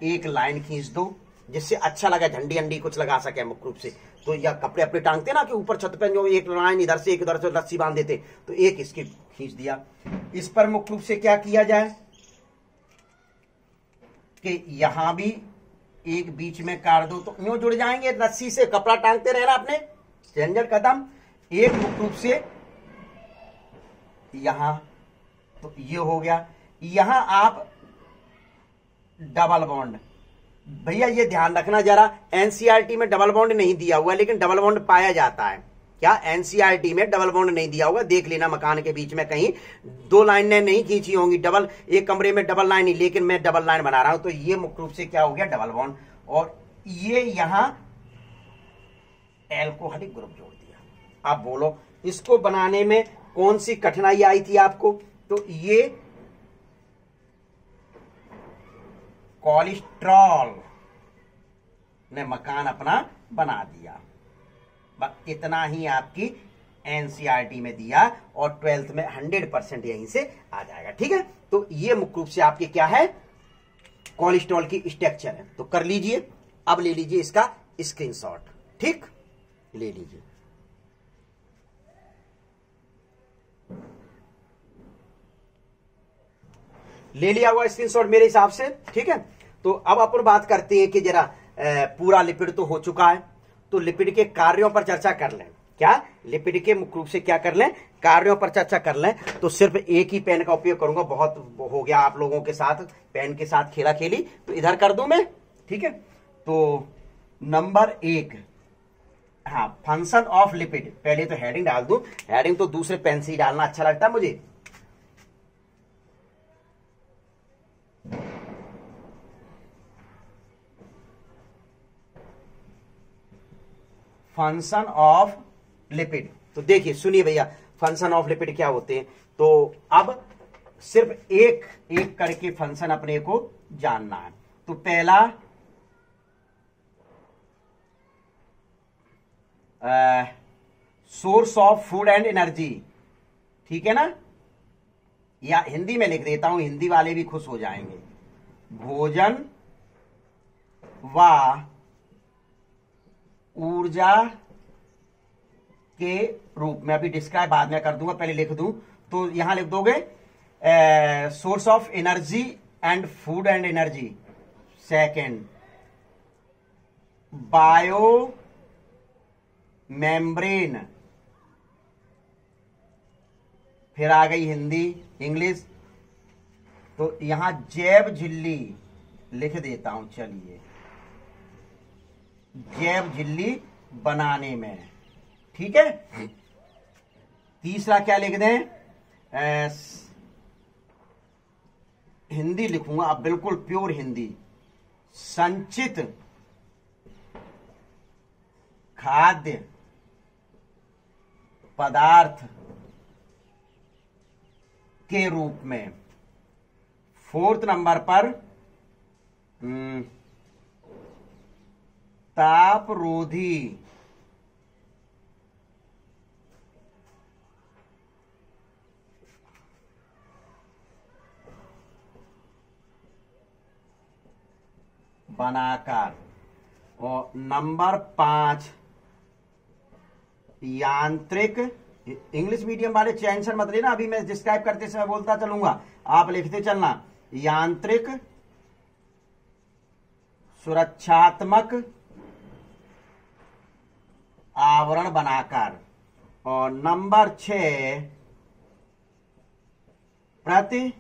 एक लाइन खींच दो, जिससे अच्छा लगा, झंडी अंडी कुछ लगा सके मुख्य रूप से। तो या कपड़े अपने टांगते ना कि ऊपर छत पे जो एक लाइन इधर से एक उधर से रस्सी बांध देते, तो एक इसकी खींच दिया। इस पर मुख्य रूप से क्या किया जाए कि यहां भी एक बीच में काट दो, तो यूं जुड़ जाएंगे। रस्सी से कपड़ा टांगते रहना अपने, झंझट खत्म। एक मुख्य रूप से यहां, तो ये हो गया। यहां आप डबल बॉन्ड, भैया ये ध्यान रखना जरा, एनसीईआरटी में डबल बॉन्ड नहीं दिया हुआ, लेकिन डबल बॉन्ड पाया जाता है। क्या एनसीईआरटी में डबल बॉन्ड नहीं दिया हुआ? देख लेना मकान के बीच में कहीं दो लाइनें नहीं खींची होंगी डबल, एक कमरे में डबल लाइन ही, लेकिन मैं डबल लाइन बना रहा हूं, तो ये मुख्य रूप से क्या हो गया, डबल बॉन्ड। और ये यहां एल्कोहलिक ग्रुप जोड़ दिया। अब बोलो इसको बनाने में कौन सी कठिनाई आई थी आपको? तो ये कोलेस्ट्रॉल ने मकान अपना बना दिया। बस इतना ही आपकी एनसीईआरटी में दिया और 12th में 100% यहीं से आ जाएगा। ठीक है, तो ये मुख्य रूप से आपके क्या है, कोलेस्ट्रॉल की स्ट्रक्चर है। तो कर लीजिए, अब ले लीजिए इसका स्क्रीनशॉट। ठीक, ले लीजिए। ले लिया हुआ स्क्रीनशॉट मेरे हिसाब से। ठीक है, तो अब अपन बात करते हैं कि जरा पूरा लिपिड तो हो चुका है, तो लिपिड के कार्यों पर चर्चा कर लें। क्या लिपिड के मुख्य रूप से क्या कर लें, कार्यों पर चर्चा कर लें। तो सिर्फ एक ही पेन का उपयोग करूंगा, बहुत हो गया आप लोगों के साथ पेन के साथ खेला खेली, तो इधर कर दूं मैं। ठीक है, तो नंबर 1, हाँ, फंक्शन ऑफ लिपिड। पहले तो हेडिंग डाल दूं, हेडिंग तो दूसरे पेन से ही डालना अच्छा लगता है मुझे। Function of lipid. तो देखिए, सुनिए भैया, फंक्शन ऑफ लिपिड क्या होते हैं। तो अब सिर्फ एक एक करके फंक्शन अपने को जानना है। तो पहला source of food and energy. ठीक है ना, या हिंदी में लिख देता हूं, हिंदी वाले भी खुश हो जाएंगे। भोजन व ऊर्जा के रूप में, अभी डिस्क्राइब बाद में कर दूंगा, पहले लिख दूं। तो यहां लिख दोगे source of energy and food and energy. Second, bio membrane. फिर आ गई हिंदी, इंग्लिश, तो यहां जैव झिल्ली लिख देता हूं। चलिए, जैव झिल्ली बनाने में। ठीक है, तीसरा क्या लिख दें, हिंदी लिखूंगा अब, बिल्कुल प्योर हिंदी। संचित खाद्य पदार्थ के रूप में। फोर्थ नंबर पर तापरोधी बनाकर। और नंबर 5 यांत्रिक। इंग्लिश मीडियम वाले टेंशन मत लेना, अभी मैं डिस्क्राइब करते समय बोलता चलूंगा, आप लिखते चलना। यांत्रिक सुरक्षात्मक आवरण बनाकर। और नंबर 6 प्रति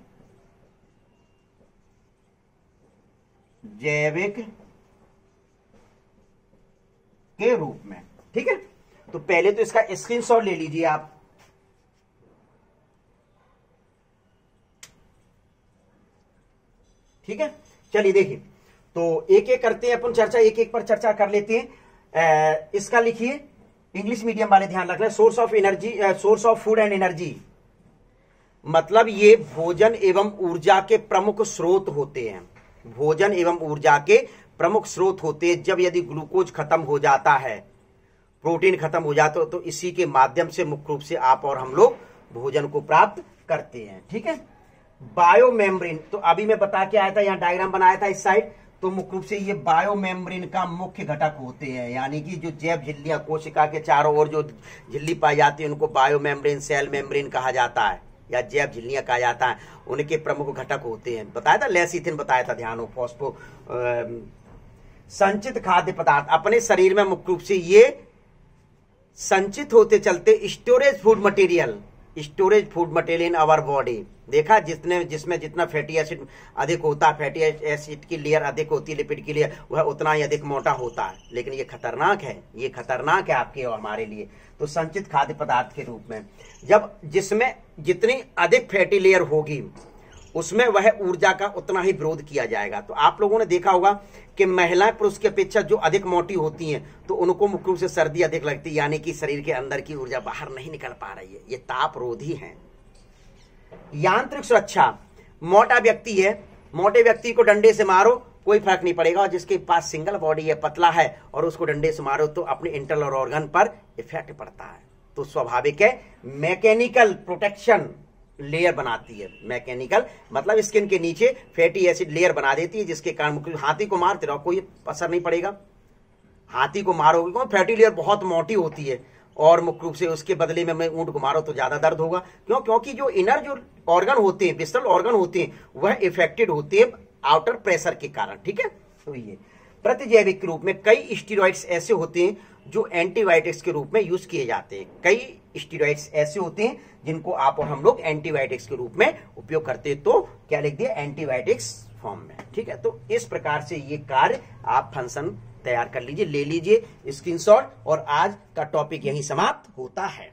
जैविक के रूप में। ठीक है, तो पहले तो इसका स्क्रीनशॉट ले लीजिए आप। ठीक है, चलिए देखिए, तो एक एक करते हैं अपन चर्चा, एक एक पर चर्चा कर लेते हैं। इसका लिखिए, इंग्लिश मीडियम वाले ध्यान रखना, source of energy, source of food and energy, मतलब ये भोजन एवं ऊर्जा के प्रमुख स्रोत होते हैं। भोजन एवं ऊर्जा के प्रमुख स्रोत होते हैं। जब यदि ग्लूकोज खत्म हो जाता है, प्रोटीन खत्म हो जाता है, तो इसी के माध्यम से मुख्य रूप से आप और हम लोग भोजन को प्राप्त करते हैं। ठीक है, बायो मेम्ब्रेन, तो अभी मैं बता के आया था, यहां डायग्राम बनाया था इस साइड। तो मुख्य रूप से ये बायो मेम्ब्रेन का मुख्य घटक होते हैं, यानी कि जो जैव झिल्लियां कोशिका के चारों ओर जो झिल्ली पाई जाती है उनको बायो मेम्ब्रेन, सेल मेम्ब्रेन कहा जाता है या जैव झिल्लियां कहा जाता है। उनके प्रमुख घटक होते हैं, बताया था लेसिथिन, बताया था, ध्यान हो, फॉस्फो संचित खाद्य पदार्थ अपने शरीर में मुख्य रूप से ये संचित होते चलते storage food material in our body. देखा जिसमें जितना फैटी एसिड अधिक होता है, फैटी एसिड की लेयर अधिक होती है, लिपिड की लेयर वह उतना ही अधिक मोटा होता है। लेकिन ये खतरनाक है आपके और हमारे लिए। तो संचित खाद्य पदार्थ के रूप में जब जिसमें जितनी अधिक फैटी लेयर होगी उसमें वह ऊर्जा का उतना ही विरोध किया जाएगा। तो आप लोगों ने देखा होगा कि महिलाएं पुरुष की अपेक्षा जो अधिक मोटी होती हैं तो उनको मुख्य रूप से सर्दी अधिक लगती है, यानी कि शरीर के अंदर की ऊर्जा बाहर नहीं निकल पा रही है। ये तापरोधी हैं। यांत्रिक सुरक्षा, मोटा व्यक्ति है, मोटे व्यक्ति को डंडे से मारो कोई फर्क नहीं पड़ेगा, और जिसके पास सिंगल बॉडी है, पतला है, और उसको डंडे से मारो तो अपने इंटरनल ऑर्गन पर इफेक्ट पड़ता है। तो स्वाभाविक है मैकेनिकल प्रोटेक्शन लेयर बनाती है। मैकेनिकल मतलब स्किन के नीचे फैटी एसिड लेयर बना देती है, जिसके कारण हाथी को मारते रहो कोई असर नहीं पड़ेगा। हाथी को मारोगे क्यों, फैटी लेयर बहुत मोटी होती है, और मुख्य रूप से उसके बदले में ऊंट को मारो तो ज्यादा दर्द होगा। क्यों? क्योंकि जो इनर जो ऑर्गन होते हैं, विसरल ऑर्गन होते हैं, वह इफेक्टेड होते हैं आउटर प्रेशर के कारण। ठीक है, तो ये प्रतिजैविक के रूप में कई स्टीरॉइड्स ऐसे होते हैं जो एंटीबायोटिक्स के रूप में यूज किए जाते हैं। कई स्टीरॉइड्स ऐसे होते हैं जिनको आप और हम लोग एंटीबायोटिक्स के रूप में उपयोग करते हैं। तो क्या लिख दिया, एंटीबायोटिक्स फॉर्म में। ठीक है, तो इस प्रकार से ये कार्य आप फंक्शन तैयार कर लीजिए, ले लीजिए स्क्रीनशॉट, और आज का टॉपिक यहीं समाप्त होता है।